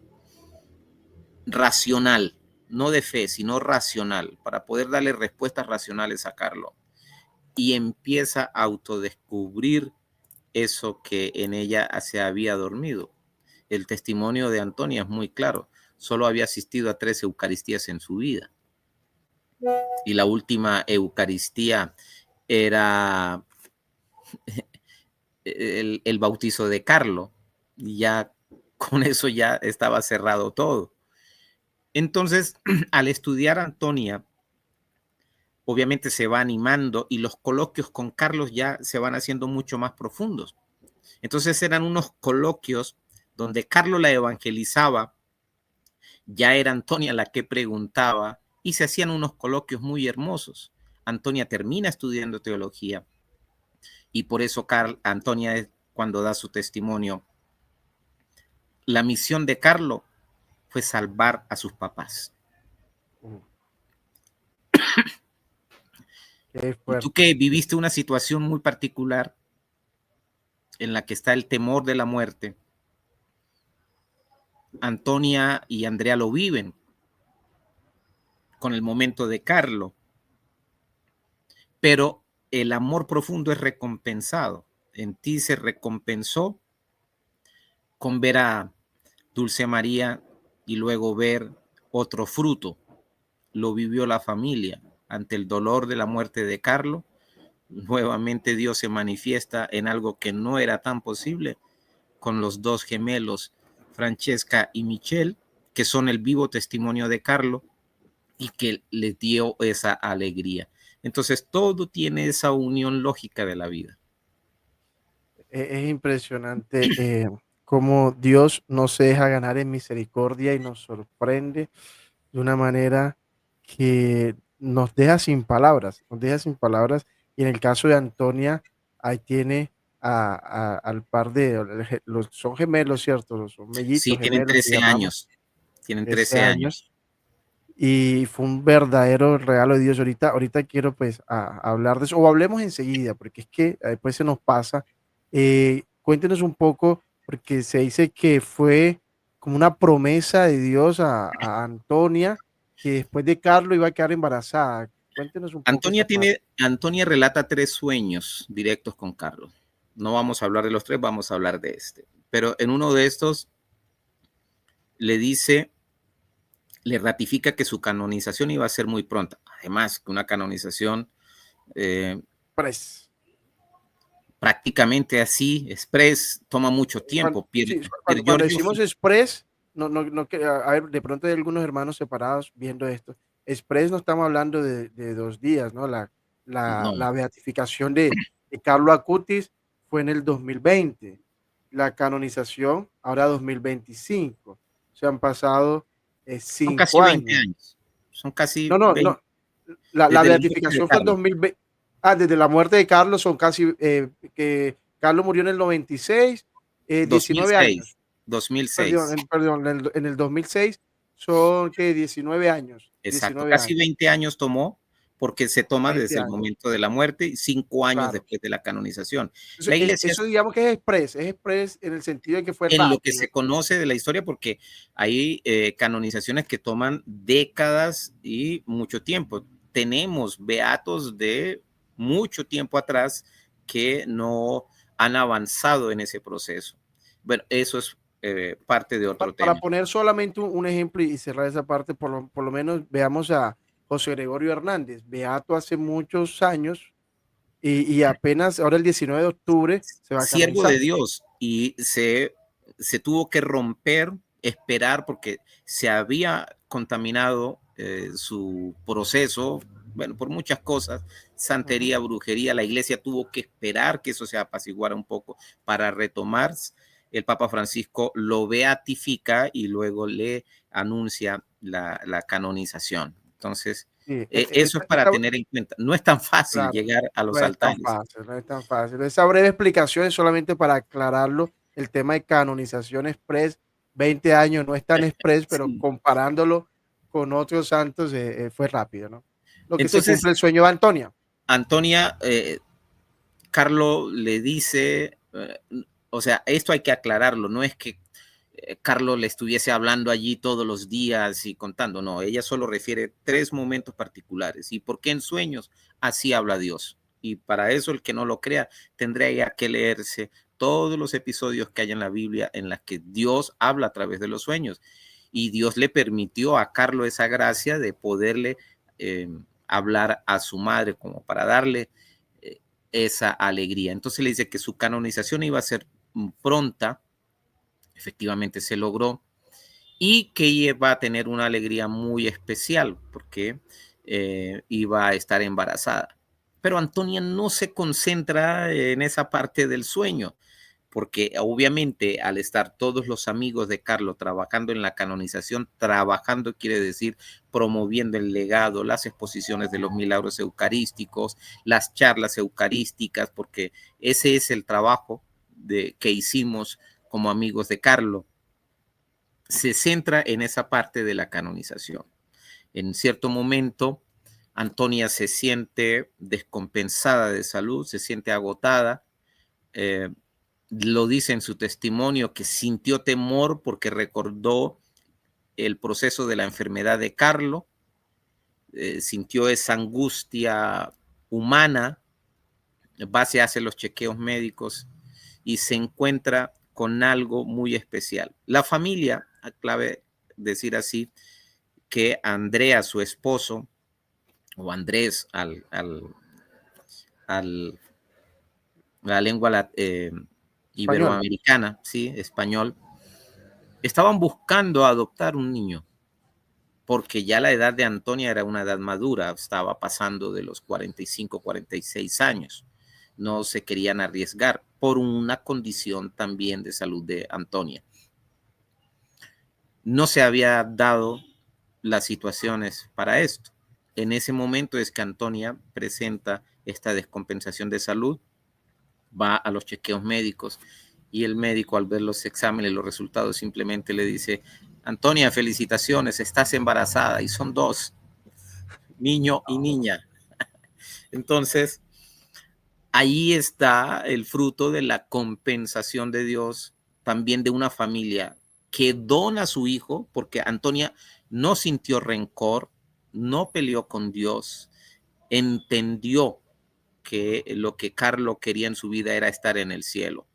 racional, no de fe, sino racional, para poder darle respuestas racionales a Carlos. Y empieza a autodescubrir eso que en ella se había dormido. El testimonio de Antonia es muy claro. Solo había asistido a 3 Eucaristías en su vida. Y la última Eucaristía era el bautizo de Carlos. Y ya con eso ya estaba cerrado todo. Entonces, al estudiar Antonia, obviamente se va animando y los coloquios con Carlos ya se van haciendo mucho más profundos. Entonces eran unos coloquios donde Carlos la evangelizaba, ya era Antonia la que preguntaba y se hacían unos coloquios muy hermosos. Antonia termina estudiando teología y por eso Antonia, cuando da su testimonio, la misión de Carlos fue salvar a sus papás. Qué Y tú fuerte. que viviste una situación muy particular en la que está el temor de la muerte, Antonia y Andrea lo viven. con el momento de Carlo, pero el amor profundo es recompensado. En ti se recompensó con ver a Dulce María y luego ver otro fruto. Lo vivió la familia ante el dolor de la muerte de Carlo. Nuevamente Dios se manifiesta en algo que no era tan posible con los dos gemelos, Francesca y Michelle, que son el vivo testimonio de Carlo y que le dio esa alegría. Entonces todo tiene esa unión lógica de la vida. Es impresionante cómo Dios no se deja ganar en misericordia y nos sorprende de una manera que nos deja sin palabras, nos deja sin palabras. Y en el caso de Antonia, ahí tiene al par de, son gemelos, ¿cierto? Son Sí, mellitos, tienen gemelos que 13 llamamos, años. Tienen 13 13 años. años. Y fue un verdadero regalo de Dios. Ahorita quiero pues hablar de eso, o hablemos enseguida, porque es que después se nos pasa. Cuéntenos un poco, porque se dice que fue como una promesa de Dios a Antonia, que después de Carlos iba a quedar embarazada. Cuéntenos un poco esa parte. Antonia relata 3 sueños directos con Carlos. No vamos a hablar de los 3, vamos a hablar de este. Pero en uno de estos le dice, le ratifica que su canonización iba a ser muy pronta. Además, que una canonización Pues, prácticamente así, express, toma mucho cuando, tiempo. sí, Pier cuando Giorgio, decimos express, no, a ver, de pronto hay algunos hermanos separados viendo esto. Express no estamos hablando de 2 días, ¿no? no, La beatificación de Carlo Acutis fue en el 2020. La canonización ahora 2025. Se han pasado son casi 5 20 años. años. Son casi No. 20, La desde la muerte de beatificación fue en Carlos. 2020. Ah, desde la muerte de Carlos son casi, que Carlos murió en el 96, 19 2006, años. Perdón, 2006. en el 2006 son que 19 años, Exacto, 19 casi años, 20 años tomó porque se toma 20 desde el años, momento de la muerte y 5 años claro. después de la canonización. Entonces, La iglesia, eso digamos que es express en el sentido de que fue en lo que rápido. se conoce de la historia, porque hay canonizaciones que toman décadas y mucho tiempo. Tenemos beatos de mucho tiempo atrás que no han avanzado en ese proceso. Bueno, eso es parte de otro Para tema. poner solamente un ejemplo y cerrar esa parte, por lo menos veamos a José Gregorio Hernández, beato hace muchos años y apenas ahora el 19 de octubre se va a Siervo canonizar. de Dios y se tuvo que romper, esperar porque se había contaminado su proceso, bueno, por muchas cosas, Ujú. santería, brujería, la iglesia tuvo que esperar que eso se apaciguara un poco para retomar. El Papa Francisco lo beatifica y luego le anuncia la canonización. Entonces, Sí, eso es para tener en cuenta. No es tan fácil claro, llegar a no los es tan altares. fácil, no es tan fácil. Esa breve explicación es solamente para aclararlo. El tema de canonización express, 20 años no es tan express, pero Sí. comparándolo con otros santos fue rápido, ¿no? Lo que se Entonces, cumple el sueño de Antonia. Antonia, Carlo le dice, o sea, esto hay que aclararlo, no es que Carlos le estuviese hablando allí todos los días y contando, no, ella solo refiere 3 momentos particulares. ¿Y por qué en sueños? Así habla Dios. Y para eso el que no lo crea tendría que leerse todos los episodios que hay en la Biblia en las que Dios habla a través de los sueños. Y Dios le permitió a Carlos esa gracia de poderle hablar a su madre como para darle esa alegría. Entonces le dice que su canonización iba a ser pronta, efectivamente se logró, y que iba a tener una alegría muy especial porque iba a estar embarazada. Pero Antonia no se concentra en esa parte del sueño, porque obviamente al estar todos los amigos de Carlos trabajando en la canonización, trabajando quiere decir promoviendo el legado, las exposiciones de los milagros eucarísticos, las charlas eucarísticas, porque ese es el trabajo que hicimos como amigos de Carlos, se centra en esa parte de la canonización. En cierto momento, Antonia se siente descompensada de salud, se siente agotada, lo dice en su testimonio que sintió temor porque recordó el proceso de la enfermedad de Carlo sintió esa angustia humana, va, se hace los chequeos médicos y se encuentra con algo muy especial. La familia, clave decir así, que Andrea, su esposo, o Andrés, la lengua Español. iberoamericana, ¿sí? Español, estaban buscando adoptar un niño, porque ya la edad de Antonia era una edad madura, estaba pasando de los 45, 46 años. No se querían arriesgar por una condición también de salud de Antonia. No se había dado las situaciones para esto. En ese momento es que Antonia presenta esta descompensación de salud, va a los chequeos médicos y el médico, al ver los exámenes, los resultados, simplemente le dice: Antonia, felicitaciones, estás embarazada, y son 2, niño y niña. Entonces, ahí está el fruto de la compensación de Dios, también de una familia que dona a su hijo, porque Antonia no sintió rencor, no peleó con Dios, entendió que lo que Carlos quería en su vida era estar en el cielo.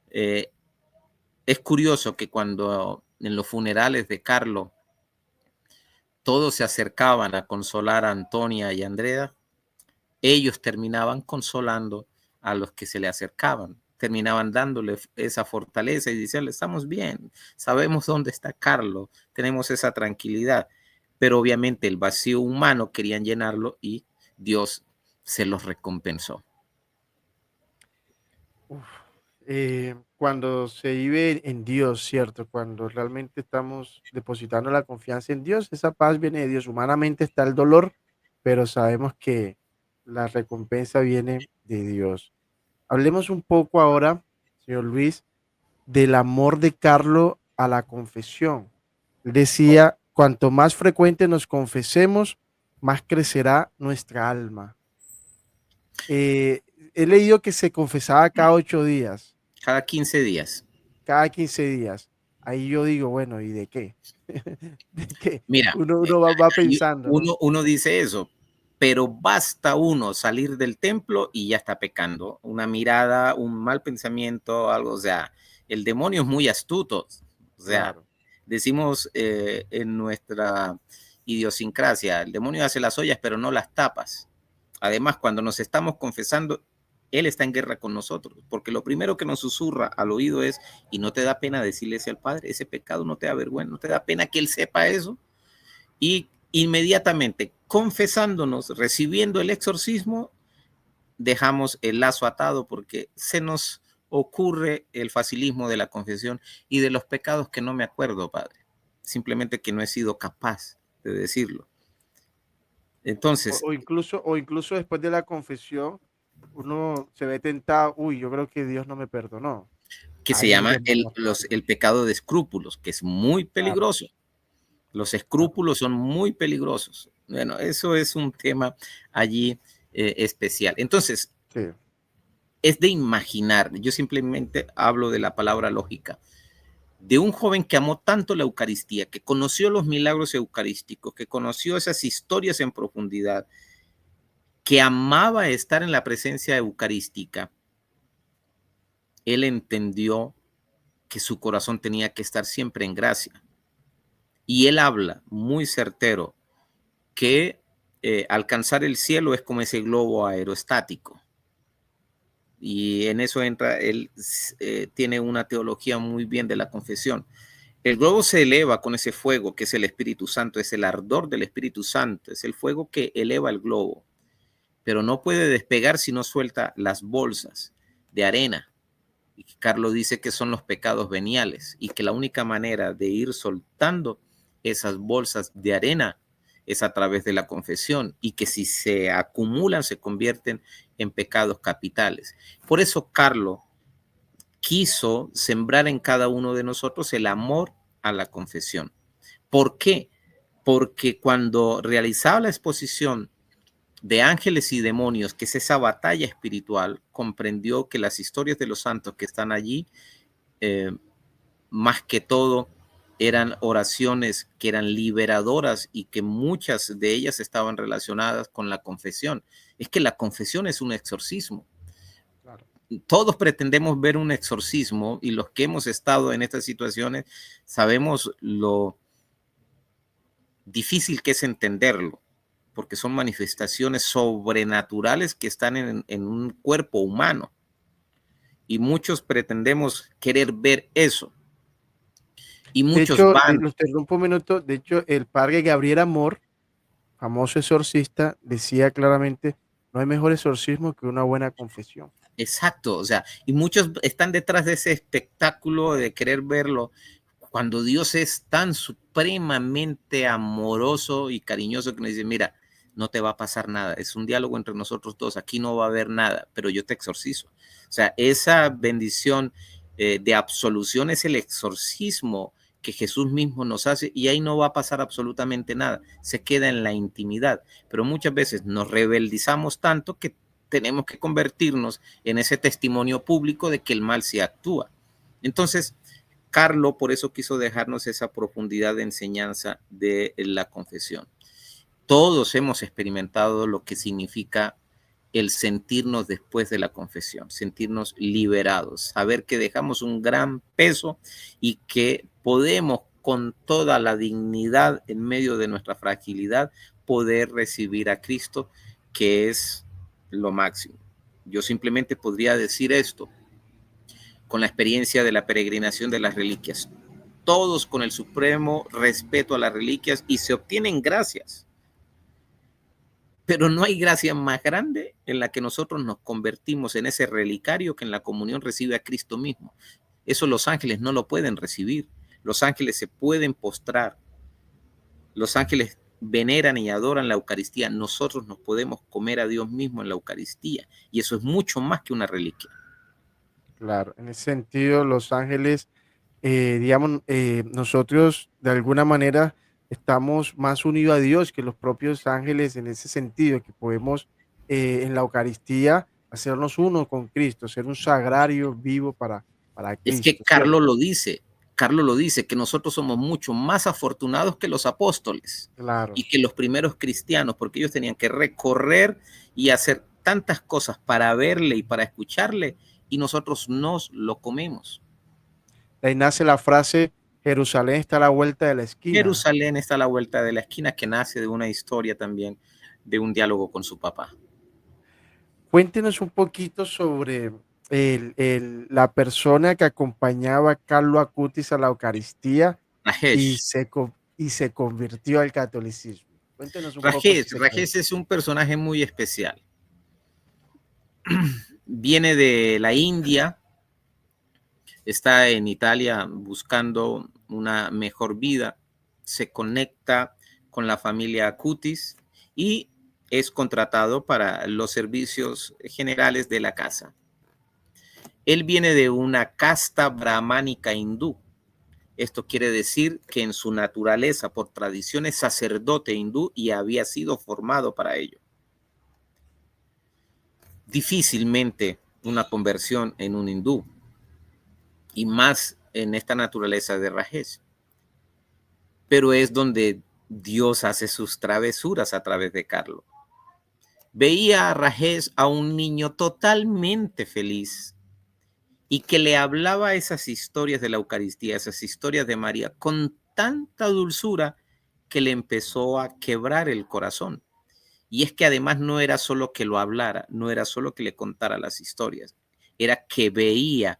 Es curioso que cuando en los funerales de Carlos todos se acercaban a consolar a Antonia y a Andrea, ellos terminaban consolando a los que se le acercaban, terminaban dándole esa fortaleza y diciéndole: estamos bien, sabemos dónde está Carlos, tenemos esa tranquilidad. Pero obviamente el vacío humano querían llenarlo y Dios se los recompensó. Uf, cuando se vive en Dios, ¿cierto? Cuando realmente estamos depositando la confianza en Dios, esa paz viene de Dios. Humanamente está el dolor, pero sabemos que la recompensa viene de Dios. Hablemos un poco ahora, señor Luis, del amor de Carlos a la confesión. Él decía: cuanto más frecuente nos confesemos, más crecerá nuestra alma. Eh, He leído que se confesaba cada 8 días, Cada 15 días. cada 15 días. Ahí yo digo, bueno, ¿y de qué? ¿De qué? Mira, Uno va pensando, ¿no? uno dice eso, pero basta uno salir del templo y ya está pecando. Una mirada, un mal pensamiento, algo, o sea, el demonio es muy astuto. O sea, Claro. decimos en nuestra idiosincrasia, el demonio hace las ollas, pero no las tapas. Además, cuando nos estamos confesando, él está en guerra con nosotros, porque lo primero que nos susurra al oído es: y no te da pena decirle eso al Padre, ese pecado no te da vergüenza, no te da pena que él sepa eso. Y inmediatamente, confesándonos, recibiendo el exorcismo, dejamos el lazo atado, porque se nos ocurre el facilismo de la confesión y de los pecados que no me acuerdo, Padre. Simplemente que no he sido capaz de decirlo. Entonces, O incluso después de la confesión, uno se ve tentado, uy, yo creo que Dios no me perdonó. que se Ahí llama demonio sale. el pecado de escrúpulos, que es muy Claro, peligroso. Los claro. escrúpulos son muy peligrosos. Bueno, eso es un tema allí especial. Entonces, Sí, es de imaginar, yo simplemente hablo de la palabra lógica, de un joven que amó tanto la Eucaristía, que conoció los milagros eucarísticos, que conoció esas historias en profundidad, que amaba estar en la presencia eucarística. Él entendió que su corazón tenía que estar siempre en gracia. Y él habla muy certero que alcanzar el cielo es como ese globo aerostático. Y en eso entra, él tiene una teología muy bien de la confesión. El globo se eleva con ese fuego que es el Espíritu Santo, es el ardor del Espíritu Santo, es el fuego que eleva el globo, pero no puede despegar si no suelta las bolsas de arena. Y Carlos dice que son los pecados veniales y que la única manera de ir soltando esas bolsas de arena es a través de la confesión, y que si se acumulan se convierten en pecados capitales. Por eso Carlos quiso sembrar en cada uno de nosotros el amor a la confesión. ¿Por qué? Porque cuando realizaba la exposición de ángeles y demonios, que es esa batalla espiritual, comprendió que las historias de los santos que están allí, más que todo, eran oraciones que eran liberadoras y que muchas de ellas estaban relacionadas con la confesión. Es que la confesión es un exorcismo. Claro. Todos pretendemos ver un exorcismo y los que hemos estado en estas situaciones sabemos lo difícil que es entenderlo, porque son manifestaciones sobrenaturales que están en un cuerpo humano. Y muchos pretendemos querer ver eso. Y De muchos hecho, van. lo interrumpo un minuto. De hecho, el padre Gabriel Amor, famoso exorcista, decía claramente, no hay mejor exorcismo que una buena confesión. Exacto, o sea, y muchos están detrás de ese espectáculo de querer verlo cuando Dios es tan supremamente amoroso y cariñoso que nos dice, mira, no te va a pasar nada, es un diálogo entre nosotros dos, aquí no va a haber nada, pero yo te exorcizo. O sea, esa bendición de absolución es el exorcismo que Jesús mismo nos hace y ahí no va a pasar absolutamente nada, se queda en la intimidad, pero muchas veces nos rebeldizamos tanto que tenemos que convertirnos en ese testimonio público de que el mal se actúa. Entonces, Carlo por eso quiso dejarnos esa profundidad de enseñanza de la confesión. Todos hemos experimentado lo que significa el sentirnos después de la confesión, sentirnos liberados, saber que dejamos un gran peso y que podemos con toda la dignidad en medio de nuestra fragilidad poder recibir a Cristo, que es lo máximo. Yo simplemente podría decir esto con la experiencia de la peregrinación de las reliquias. Todos con el supremo respeto a las reliquias y se obtienen gracias. Pero no hay gracia más grande en la que nosotros nos convertimos en ese relicario que en la comunión recibe a Cristo mismo. Eso los ángeles no lo pueden recibir. Los ángeles se pueden postrar. Los ángeles veneran y adoran la Eucaristía. Nosotros nos podemos comer a Dios mismo en la Eucaristía. Y eso es mucho más que una reliquia. Claro, en ese sentido, los ángeles, digamos, nosotros de alguna manera estamos más unidos a Dios que los propios ángeles en ese sentido, que podemos en la Eucaristía hacernos uno con Cristo, ser un sagrario vivo para Es que Cristo, ¿cierto? Carlos lo dice, que nosotros somos mucho más afortunados que los apóstoles Claro. y que los primeros cristianos, porque ellos tenían que recorrer y hacer tantas cosas para verle y para escucharle, y nosotros nos lo comemos. De ahí nace la frase, Jerusalén está a la vuelta de la esquina. Jerusalén está a la vuelta de la esquina, que nace de una historia también, de un diálogo con su papá. Cuéntenos un poquito sobre la persona que acompañaba a Carlo Acutis a la Eucaristía Rajesh. y se convirtió al catolicismo. Cuéntenos un poco ese secreto. Rajesh es un personaje muy especial. Viene de la India, está en Italia buscando una mejor vida, se conecta con la familia Acutis y es contratado para los servicios generales de la casa. Él viene de una casta brahmánica hindú. Esto quiere decir que en su naturaleza, por tradición, es sacerdote hindú y había sido formado para ello. Difícilmente una conversión en un hindú, y más en esta naturaleza de Rajesh. Pero es donde Dios hace sus travesuras a través de Carlo. Veía a Rajesh a un niño totalmente feliz y que le hablaba esas historias de la Eucaristía, esas historias de María, con tanta dulzura que le empezó a quebrar el corazón. Y es que además no era solo que lo hablara, no era solo que le contara las historias, era que veía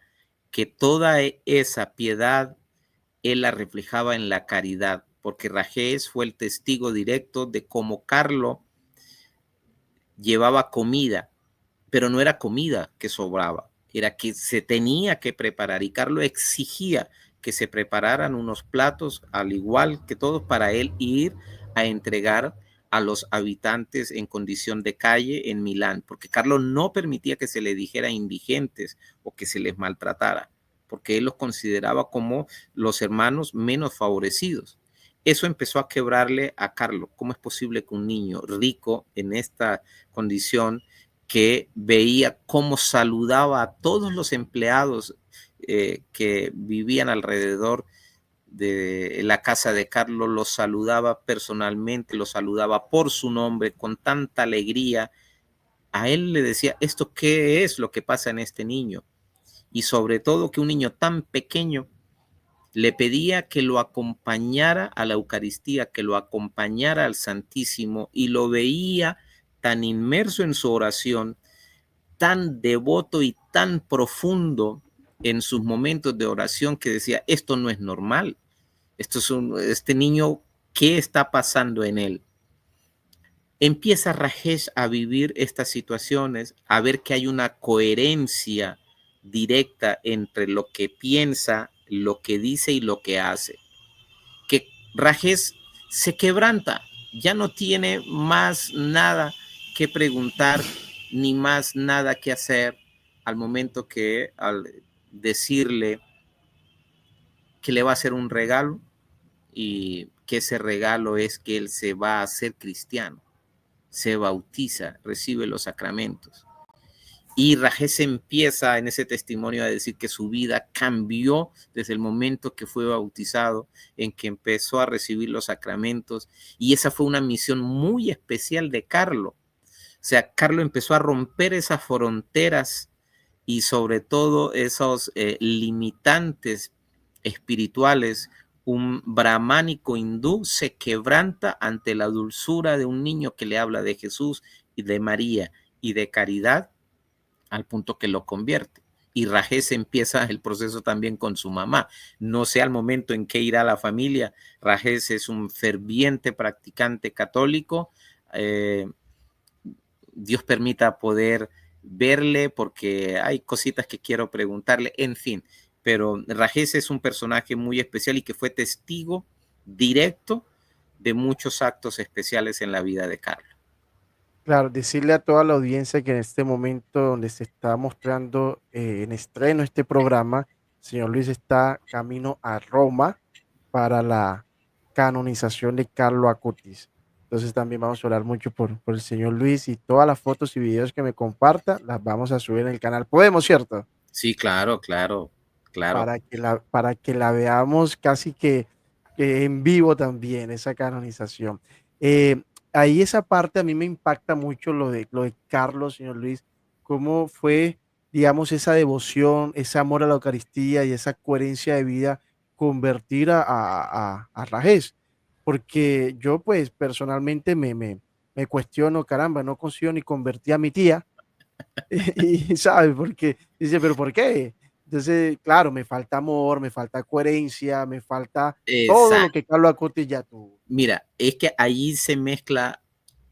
que toda esa piedad él la reflejaba en la caridad, porque Rajesh fue el testigo directo de cómo Carlo llevaba comida, pero no era comida que sobraba, era que se tenía que preparar y Carlo exigía que se prepararan unos platos al igual que todos para él ir a entregar a los habitantes en condición de calle en Milán, porque Carlos no permitía que se le dijera indigentes o que se les maltratara, porque él los consideraba como los hermanos menos favorecidos. Eso empezó a quebrarle a Carlos. ¿Cómo es posible que un niño rico en esta condición, que veía cómo saludaba a todos los empleados que vivían alrededor de la casa de Carlos lo saludaba personalmente, lo saludaba por su nombre con tanta alegría. A él le decía, ¿esto qué es lo que pasa en este niño? Y sobre todo que un niño tan pequeño le pedía que lo acompañara a la Eucaristía, que lo acompañara al Santísimo, y lo veía tan inmerso en su oración, tan devoto y tan profundo en sus momentos de oración, que decía, esto no es normal, este niño, ¿qué está pasando en él? Empieza Rajesh a vivir estas situaciones, a ver que hay una coherencia directa entre lo que piensa, lo que dice y lo que hace. Que Rajesh se quebranta, ya no tiene más nada que preguntar, ni más nada que hacer al momento que al decirle que le va a hacer un regalo y que ese regalo es que él se va a hacer cristiano, se bautiza, recibe los sacramentos. Y Rajesh empieza en ese testimonio a decir que su vida cambió desde el momento que fue bautizado, en que empezó a recibir los sacramentos. Y esa fue una misión muy especial de Carlo. O sea, Carlo empezó a romper esas fronteras y sobre todo esos limitantes espirituales. Un brahmánico hindú se quebranta ante la dulzura de un niño que le habla de Jesús y de María y de caridad, al punto que lo convierte. Y Rajesh empieza el proceso también con su mamá. No sé al momento en que irá la familia. Rajesh es un ferviente practicante católico. Dios permita poder verle, porque hay cositas que quiero preguntarle, en fin. Pero Rajesh es un personaje muy especial y que fue testigo directo de muchos actos especiales en la vida de Carlos. Claro, decirle a toda la audiencia que en este momento donde se está mostrando en estreno este programa, el señor Luis está camino a Roma para la canonización de Carlo Acutis. Entonces también vamos a orar mucho por el señor Luis, y todas las fotos y videos que me comparta las vamos a subir en el canal. Podemos, ¿cierto? Sí, claro, claro, claro. Para que la veamos casi que en vivo también, esa canonización. Ahí esa parte a mí me impacta mucho lo de Carlos, señor Luis, cómo fue, digamos, esa devoción, ese amor a la Eucaristía y esa coherencia de vida convertir a Rajesh. Porque yo pues personalmente me cuestiono, caramba, no consigo ni convertir a mi tía. Y, ¿sabes? Porque dice, pero ¿por qué? Entonces, claro, me falta amor, me falta coherencia, me falta todo lo Exacto. que Carlos Acutis ya tuvo. Mira, es que ahí se mezcla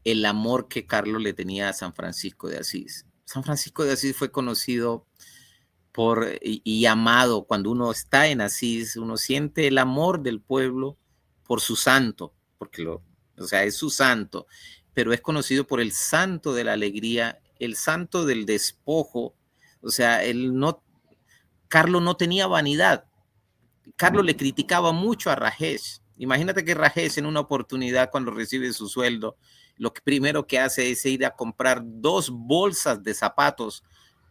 el amor que Carlos le tenía a San Francisco de Asís. San Francisco de Asís fue conocido y amado. Cuando uno está en Asís, uno siente el amor del pueblo por su santo, porque o sea, es su santo, pero es conocido por el santo de la alegría, el santo del despojo. O sea, Carlos no tenía vanidad. Carlos le criticaba mucho a Rajesh. Imagínate que Rajesh, en una oportunidad, cuando recibe su sueldo, lo que primero que hace es ir a comprar 2 bolsas de zapatos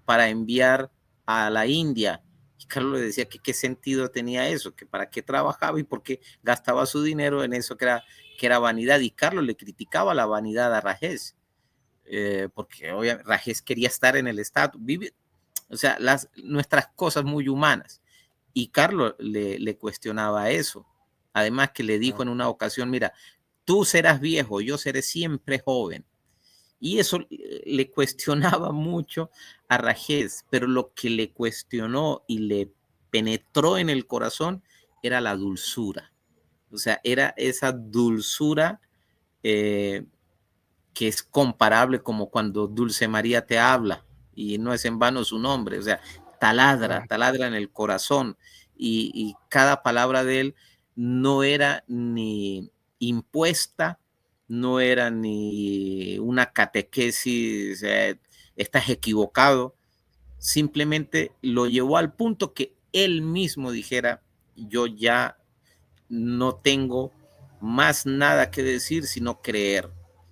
para enviar a la India. Y Carlos le decía que qué sentido tenía eso, que para qué trabajaba y por qué gastaba su dinero en eso que era vanidad. Y Carlos le criticaba la vanidad a Rajesh, porque obviamente Rajesh quería estar en el estatus, o sea, nuestras cosas muy humanas. Y Carlos le cuestionaba eso. Además que le dijo en una ocasión, mira, tú serás viejo, yo seré siempre joven. Y eso le cuestionaba mucho a Rajesh, pero lo que le cuestionó y le penetró en el corazón era la dulzura. O sea, era esa dulzura que es comparable como cuando Dulce María te habla, y no es en vano su nombre. O sea, taladra en el corazón, y cada palabra de él no era ni impuesta, no era ni una catequesis, estás equivocado, simplemente lo llevó al punto que él mismo dijera, yo ya no tengo más nada que decir sino creer,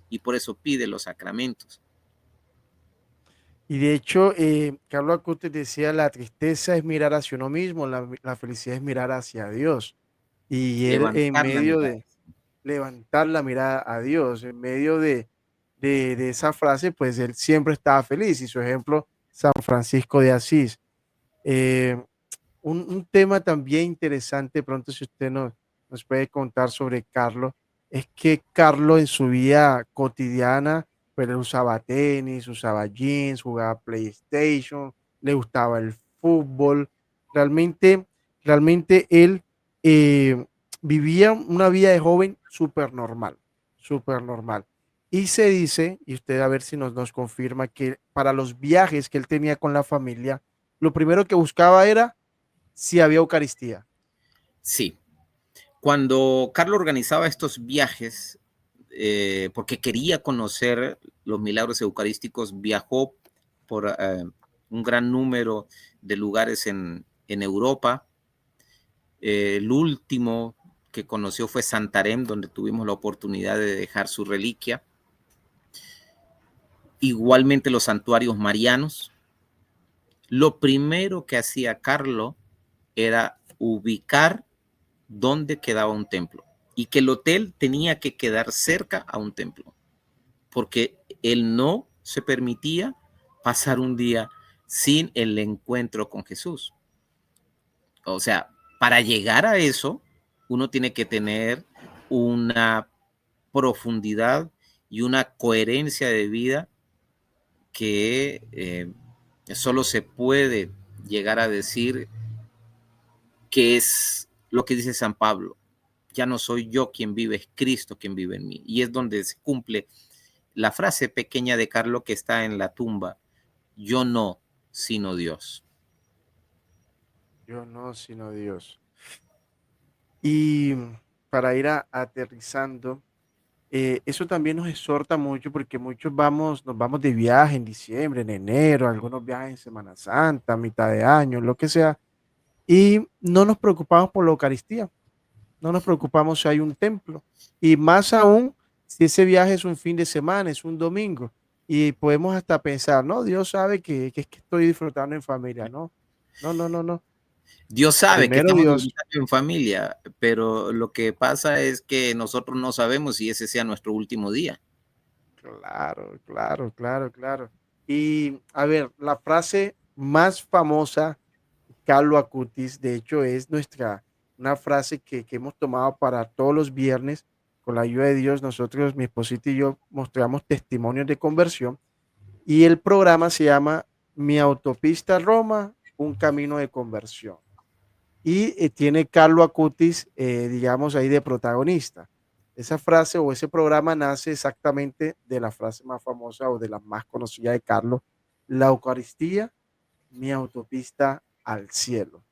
y por eso pide los sacramentos. Y de hecho, Carlos Acutis decía, la tristeza es mirar hacia uno mismo, la felicidad es mirar hacia Dios. Y él en Levantar la medio mirada. de levantar la mirada a Dios, en medio de esa frase, pues él siempre estaba feliz. Y su ejemplo, San Francisco de Asís. Eh, un tema también interesante, pronto si usted nos puede contar sobre Carlos, es que Carlos en su vida cotidiana, pues él usaba tenis, usaba jeans, jugaba PlayStation, le gustaba el fútbol. Realmente, realmente él eh, vivía una vida de joven súper normal, súper normal. Y se dice, y usted a ver si nos confirma, que para los viajes que él tenía con la familia, lo primero que buscaba era si había Eucaristía. Sí, cuando Carlos organizaba estos viajes, porque quería conocer los milagros eucarísticos, viajó por un gran número de lugares en Europa. El último que conoció fue Santarém, donde tuvimos la oportunidad de dejar su reliquia. Igualmente los santuarios marianos. Lo primero que hacía Carlos era ubicar dónde quedaba un templo y que el hotel tenía que quedar cerca a un templo, porque él no se permitía pasar un día sin el encuentro con Jesús. O sea, para llegar a eso, uno tiene que tener una profundidad y una coherencia de vida que solo se puede llegar a decir que es lo que dice San Pablo. Ya no soy yo quien vive, es Cristo quien vive en mí. Y es donde se cumple la frase pequeña de Carlos que está en la tumba. Yo no, sino Dios. Yo no, sino Dios. Y para ir aterrizando, eso también nos exhorta mucho porque muchos nos vamos de viaje en diciembre, en enero, algunos viajes en Semana Santa, mitad de año, lo que sea, y no nos preocupamos por la Eucaristía, no nos preocupamos si hay un templo, y más aún si ese viaje es un fin de semana, es un domingo, y podemos hasta pensar, no, Dios sabe que es que estoy disfrutando en familia, no, no, no, no, no. Dios sabe que Primero estamos Dios. disfrutando en familia, pero lo que pasa es que nosotros no sabemos si ese sea nuestro último día. Claro, claro, claro, claro. Y a ver, la frase más famosa, Carlo Acutis, de hecho es una frase que hemos tomado para todos los viernes. Con la ayuda de Dios, nosotros, mi esposito y yo, mostramos testimonios de conversión. Y el programa se llama Mi autopista a Roma, un camino de conversión. Y tiene Carlo Acutis, digamos, ahí de protagonista. Esa frase o ese programa nace exactamente de la frase más famosa o de la más conocida de Carlos, la Eucaristía, mi autopista al cielo.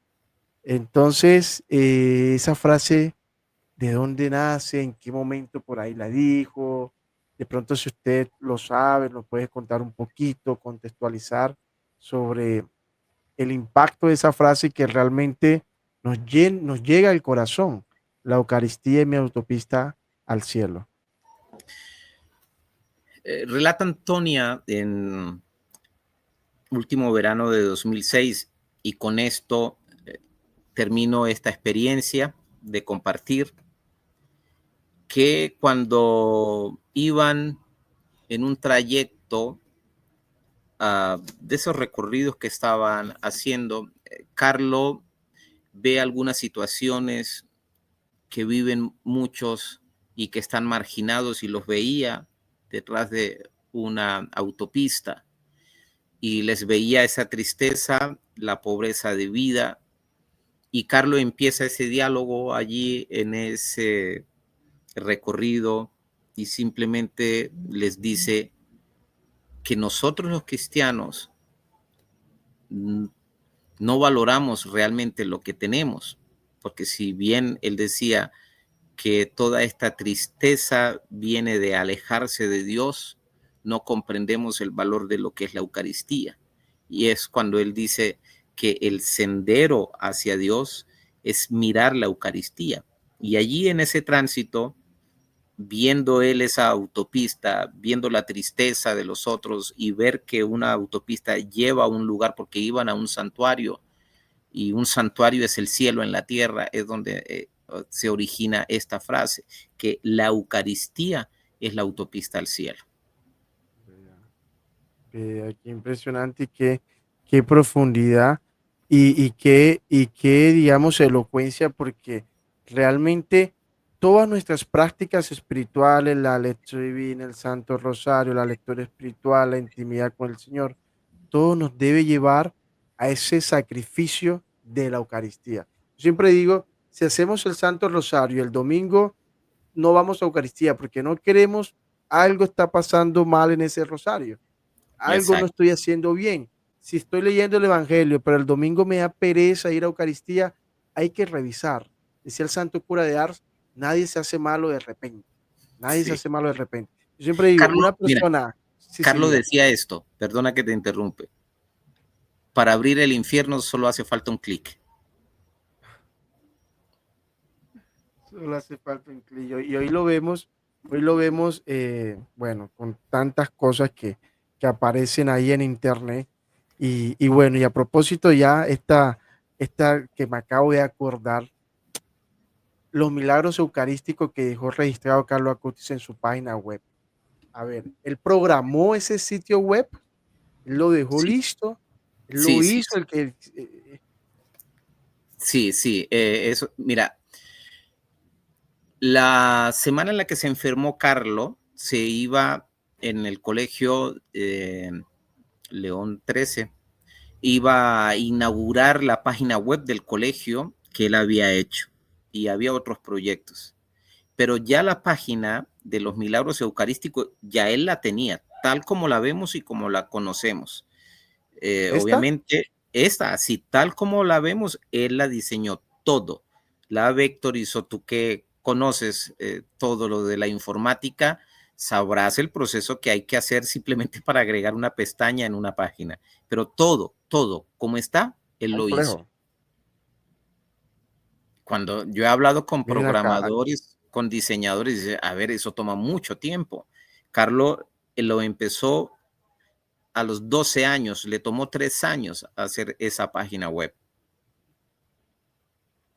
Entonces, esa frase, ¿de dónde nace? ¿En qué momento por ahí la dijo? De pronto, si usted lo sabe, nos puede contar un poquito, contextualizar sobre el impacto de esa frase que realmente nos llega al corazón. La Eucaristía es mi autopista al cielo. Relata Antonia en último verano de 2006 y con esto termino esta experiencia de compartir que cuando iban en un trayecto de esos recorridos que estaban haciendo, Carlos ve algunas situaciones que viven muchos y que están marginados y los veía detrás de una autopista y les veía esa tristeza, la pobreza de vida. Y Carlos empieza ese diálogo allí en ese recorrido y simplemente les dice que nosotros los cristianos no valoramos realmente lo que tenemos, porque si bien él decía que toda esta tristeza viene de alejarse de Dios, no comprendemos el valor de lo que es la Eucaristía. Y es cuando él dice que el sendero hacia Dios es mirar la Eucaristía. Y allí en ese tránsito, viendo él esa autopista, viendo la tristeza de los otros y ver que una autopista lleva a un lugar porque iban a un santuario y un santuario es el cielo en la tierra, es donde se origina esta frase, que la Eucaristía es la autopista al cielo. Qué impresionante y qué profundidad qué, digamos, elocuencia, porque realmente todas nuestras prácticas espirituales, la lectura divina, el Santo Rosario, la lectura espiritual, la intimidad con el Señor, todo nos debe llevar a ese sacrificio de la Eucaristía. Siempre digo, si hacemos el Santo Rosario el domingo, no vamos a Eucaristía porque no queremos, algo está pasando mal en ese rosario, algo no Exacto. estoy haciendo bien. Si estoy leyendo el Evangelio, pero el domingo me da pereza ir a Eucaristía, hay que revisar. Decía el santo cura de Ars, nadie se hace malo de repente. Nadie se Sí. hace malo de repente. Yo siempre digo, Carlos, una mira, persona, sí, sí, Carlos diga. decía esto, perdona que te interrumpe. Para abrir el infierno solo hace falta un clic. Solo hace falta un clic. Y hoy lo vemos, bueno, con tantas cosas que aparecen ahí en internet. Y bueno, y a propósito ya, esta que me acabo de acordar, los milagros eucarísticos que dejó registrado Carlos Acutis en su página web. A ver, él programó ese sitio web, él lo dejó Sí, listo, él lo sí, sí, hizo, el que... sí, sí. Eso, mira, la semana en la que se enfermó Carlos, se iba en el colegio León 13, iba a inaugurar la página web del colegio que él había hecho y había otros proyectos. Pero ya la página de los milagros eucarísticos ya él la tenía, tal como la vemos y como la conocemos. ¿Esta? Obviamente, esta, así tal como la vemos, él la diseñó todo. La vectorizó. Tú que conoces todo lo de la informática, sabrás el proceso que hay que hacer simplemente para agregar una pestaña en una página. Pero todo, todo, como está, él lo hizo. Complejo. Cuando yo he hablado con Miren acá, programadores, con diseñadores, dice, a ver, eso toma mucho tiempo. Carlos lo empezó a los 12 años, le tomó 3 años hacer esa página web.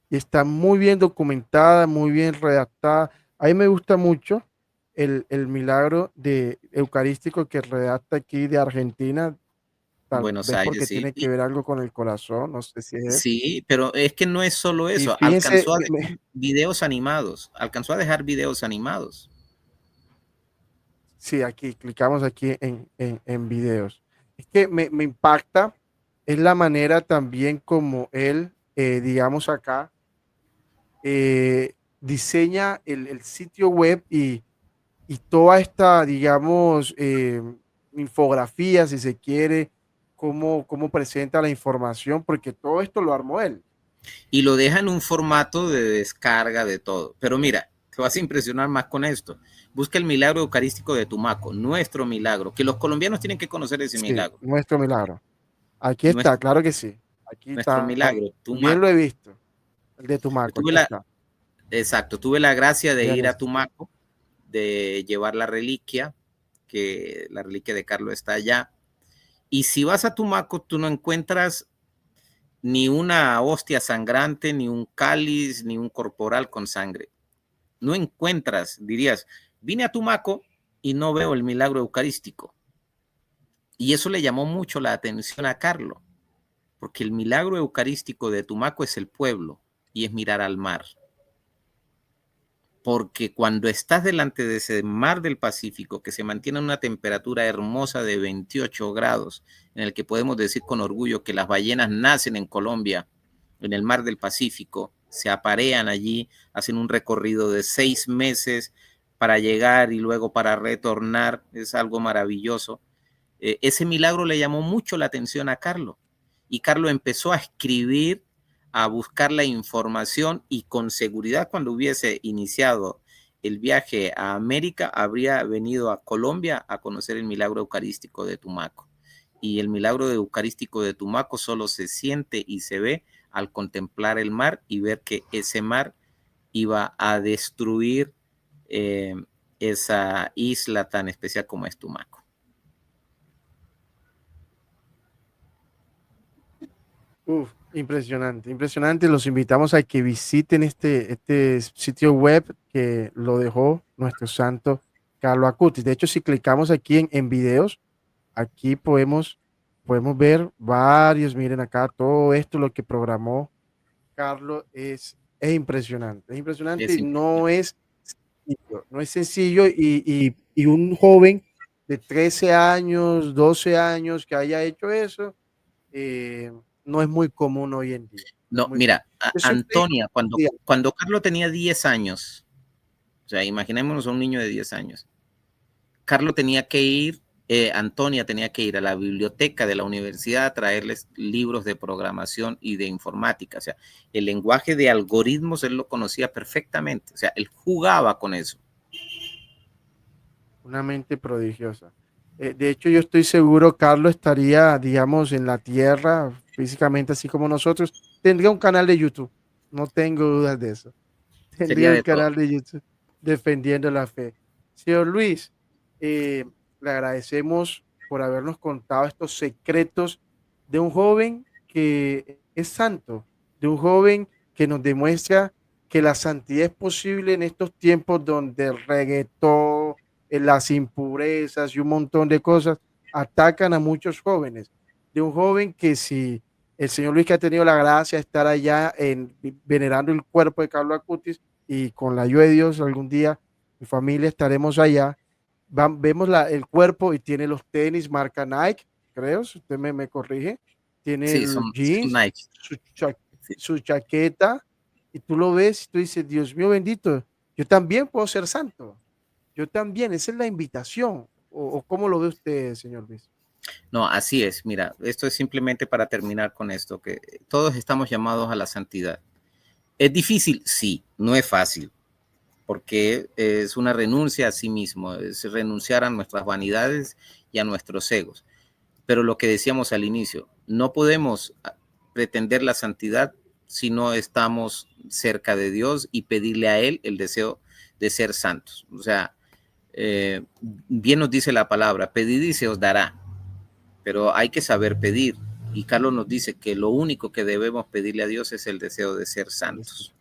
y está muy bien documentada, muy bien redactada. A mí me gusta mucho el milagro de eucarístico que redacta aquí de Argentina, tal Buenos vez Aires, porque sí. tiene que ver algo con el corazón, no sé si es él. Sí, pero es que no es solo Y eso, fíjense, alcanzó a dejar videos animados, alcanzó a dejar videos animados. sí, aquí, clicamos aquí en videos. Es que me impacta, es la manera también como él, digamos acá, diseña el sitio web y toda esta, digamos, infografía, si se quiere, cómo presenta la información, porque todo esto lo armó él. Y lo deja en un formato de descarga de todo. Pero mira, te vas a impresionar más con esto. Busca el milagro eucarístico de Tumaco, nuestro milagro, que los colombianos tienen que conocer ese Sí, milagro. nuestro milagro. Aquí está, Nuestro, claro que sí. Aquí nuestro está. milagro, Bien lo he Tumaco. visto. El de Yo Tumaco, tuve aquí la, está. exacto, tuve la gracia de Vean ir a esto. Tumaco, de llevar la reliquia, que la reliquia de Carlos está allá. Y si vas a Tumaco, tú no encuentras ni una hostia sangrante, ni un cáliz, ni un corporal con sangre. No encuentras, dirías, vine a Tumaco y no veo el milagro eucarístico. Y eso le llamó mucho la atención a Carlos, porque el milagro eucarístico de Tumaco es el pueblo y es mirar al mar. Porque cuando estás delante de ese mar del Pacífico, que se mantiene a una temperatura hermosa de 28 grados, en el que podemos decir con orgullo que las ballenas nacen en Colombia, en el mar del Pacífico, se aparean allí, hacen un recorrido de 6 meses para llegar y luego para retornar, es algo maravilloso. Ese milagro le llamó mucho la atención a Carlos, y Carlos empezó a escribir, a buscar la información, y con seguridad cuando hubiese iniciado el viaje a América habría venido a Colombia a conocer el milagro eucarístico de Tumaco. Y el milagro eucarístico de Tumaco solo se siente y se ve al contemplar el mar y ver que ese mar iba a destruir esa isla tan especial como es Tumaco. Uf, impresionante, impresionante. Los invitamos a que visiten este sitio web que lo dejó nuestro santo Carlo Acutis. De hecho, si clicamos aquí en videos, aquí podemos ver varios, miren acá, todo esto, lo que programó Carlos es impresionante Es y no impresionante. es sencillo, no es sencillo y un joven de 13 años, 12 años que haya hecho eso, eh, no es muy común hoy en día. No es No, muy común. mira, Yo siempre Antonia, digo, cuando Carlos tenía 10 años, o sea, imaginémonos a un niño de 10 años, Carlos tenía que ir, Antonia tenía que ir a la biblioteca de la universidad a traerles libros de programación y de informática. O sea, el lenguaje de algoritmos él lo conocía perfectamente. O sea, él jugaba con eso. una mente prodigiosa. De hecho, yo estoy seguro Carlos estaría, digamos, en la tierra, físicamente así como nosotros. Tendría un canal de YouTube, no tengo dudas de eso. Sería Tendría un de todo. canal de YouTube defendiendo la fe. Señor Luis, le agradecemos por habernos contado estos secretos de un joven que es santo, de un joven que nos demuestra que la santidad es posible en estos tiempos donde el reggaetón, las impurezas y un montón de cosas atacan a muchos jóvenes. De un joven que si el señor Luis que ha tenido la gracia de estar allá venerando el cuerpo de Carlos Acutis y con la ayuda de Dios algún día mi familia estaremos allá. Vemos el cuerpo y tiene los tenis marca Nike, creo, si usted me corrige. Tiene Sí, el son jeans, Nike. su, Sí. su chaqueta, y tú lo ves y tú dices, Dios mío bendito, yo también puedo ser santo. Yo también, esa es la invitación. O cómo lo ve usted, señor Luis? No, así es. Mira, esto es simplemente para terminar con esto, que todos estamos llamados a la santidad. ¿Es difícil? Sí, no es fácil, porque es una renuncia a sí mismo, es renunciar a nuestras vanidades y a nuestros egos. Pero lo que decíamos al inicio, no podemos pretender la santidad si no estamos cerca de Dios y pedirle a Él el deseo de ser santos. O sea, bien nos dice la palabra, pedid y se os dará, pero hay que saber pedir. Y Carlos nos dice que lo único que debemos pedirle a Dios es el deseo de ser santos.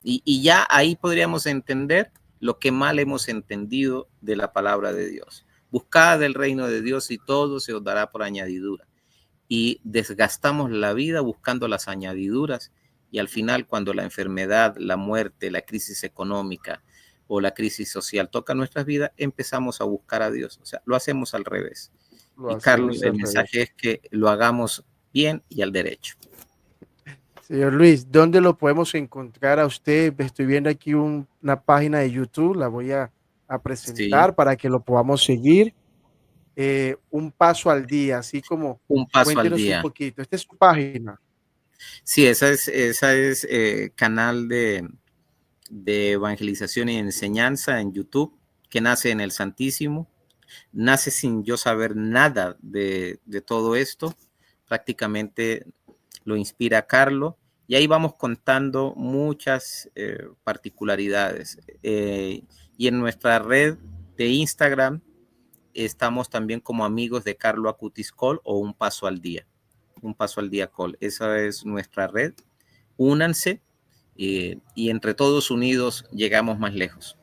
Y ya ahí podríamos entender lo que mal hemos entendido de la palabra de Dios. Buscad el reino de Dios y todo se os dará por añadidura. Y desgastamos la vida buscando las añadiduras y al final cuando la enfermedad, la muerte, la crisis económica o la crisis social toca nuestras vidas, empezamos a buscar a Dios. O sea, lo hacemos al revés. Lo Y Carlos, hacemos el al revés. mensaje es que lo hagamos bien y al derecho. Señor Luis, ¿dónde lo podemos encontrar a usted? Estoy viendo aquí una página de YouTube, la voy a Sí, presentar para que lo podamos seguir. Un paso al día, así como un paso al cuéntenos un día. poquito. Esta es su página. Sí, esa es canal de evangelización y enseñanza en YouTube, que nace en el Santísimo. Nace sin yo saber nada de todo esto. Prácticamente lo inspira Carlos. Y ahí vamos contando muchas particularidades. Y en nuestra red de Instagram estamos también como amigos de Carlo Acutis Call o Un Paso al Día. Un Paso al Día Call. Esa es nuestra red. Únanse y entre todos unidos llegamos más lejos.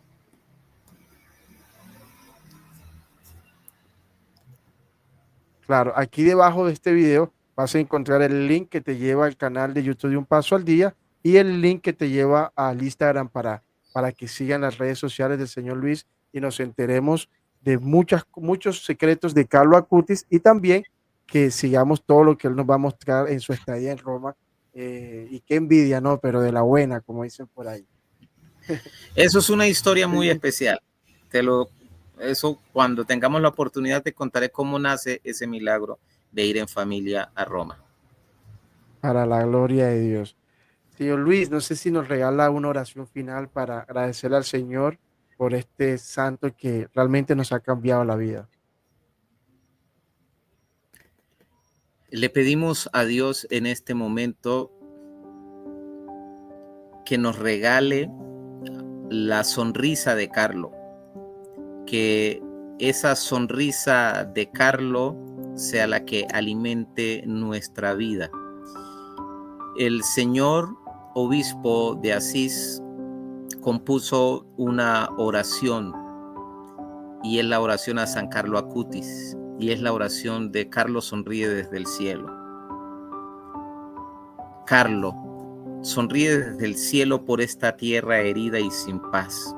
Claro, aquí debajo de este video vas a encontrar el link que te lleva al canal de YouTube de Un Paso al Día y el link que te lleva al Instagram para que sigan las redes sociales del señor Luis y nos enteremos de muchos secretos de Carlo Acutis y también que sigamos todo lo que él nos va a mostrar en su estadía en Roma. Y qué envidia, ¿no? Pero de la buena, como dicen por ahí. Eso es una historia muy especial. Eso cuando tengamos la oportunidad te contaré cómo nace ese milagro de ir en familia a Roma. Para la gloria de Dios. Señor Luis, no sé si nos regala una oración final para agradecerle al Señor por este santo que realmente nos ha cambiado la vida. Le pedimos a Dios en este momento que nos regale la sonrisa de Carlo, que esa sonrisa de Carlo sea la que alimente nuestra vida el señor obispo de Asís compuso una oración, y es la oración a San Carlo Acutis, y es la oración de Carlos sonríe desde el cielo. Carlo, sonríe desde el cielo por esta tierra herida y sin paz.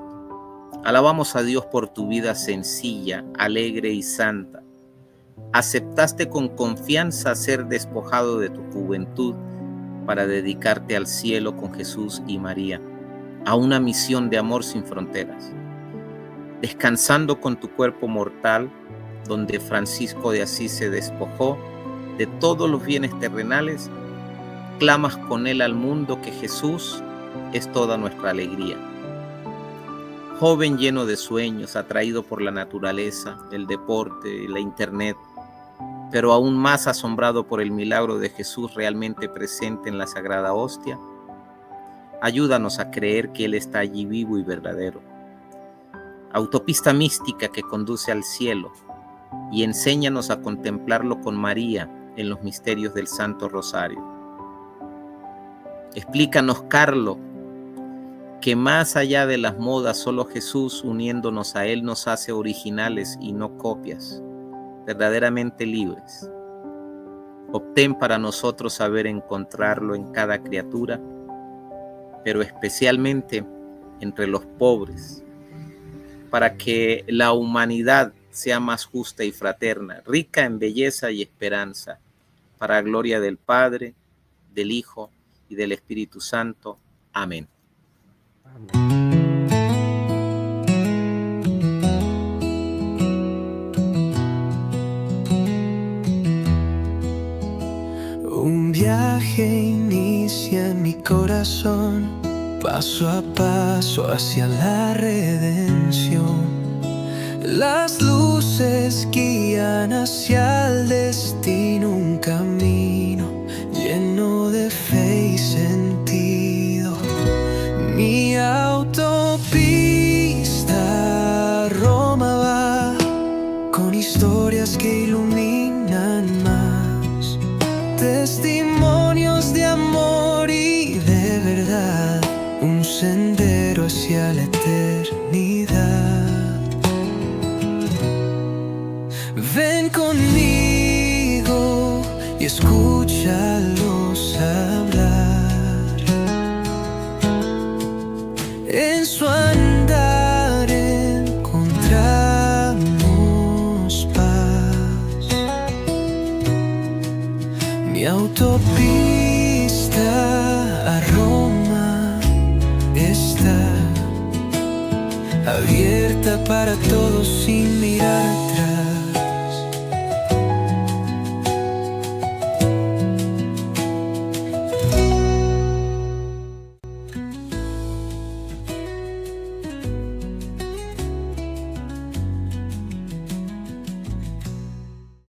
Alabamos a Dios por tu vida sencilla, alegre y santa. Aceptaste con confianza ser despojado de tu juventud para dedicarte al cielo con Jesús y María, a una misión de amor sin fronteras. Descansando con tu cuerpo mortal, donde Francisco de Asís se despojó de todos los bienes terrenales, clamas con él al mundo que Jesús es toda nuestra alegría. Joven lleno de sueños, atraído por la naturaleza, el deporte, la internet, pero aún más asombrado por el milagro de Jesús realmente presente en la Sagrada Hostia, ayúdanos a creer que Él está allí vivo y verdadero. Autopista mística que conduce al cielo, y enséñanos a contemplarlo con María en los misterios del Santo Rosario. Explícanos, Carlo, que más allá de las modas, solo Jesús, uniéndonos a Él, nos hace originales y no copias, verdaderamente libres. Obtén para nosotros saber encontrarlo en cada criatura, pero especialmente entre los pobres, para que la humanidad sea más justa y fraterna, rica en belleza y esperanza, para gloria del Padre, del Hijo y del Espíritu Santo. Amén. Un viaje inicia en mi corazón, paso a paso hacia la redención. Las luces guían hacia el destino, un camino lleno de fe y sentido. Mi autopista a Roma va, con historias que iluminan más, testimonios de amor y de verdad, un sendero hacia la eternidad. Ven conmigo y escúchalos hablar. En su andar encontramos paz. Mi autopista a Roma está abierta para todos sin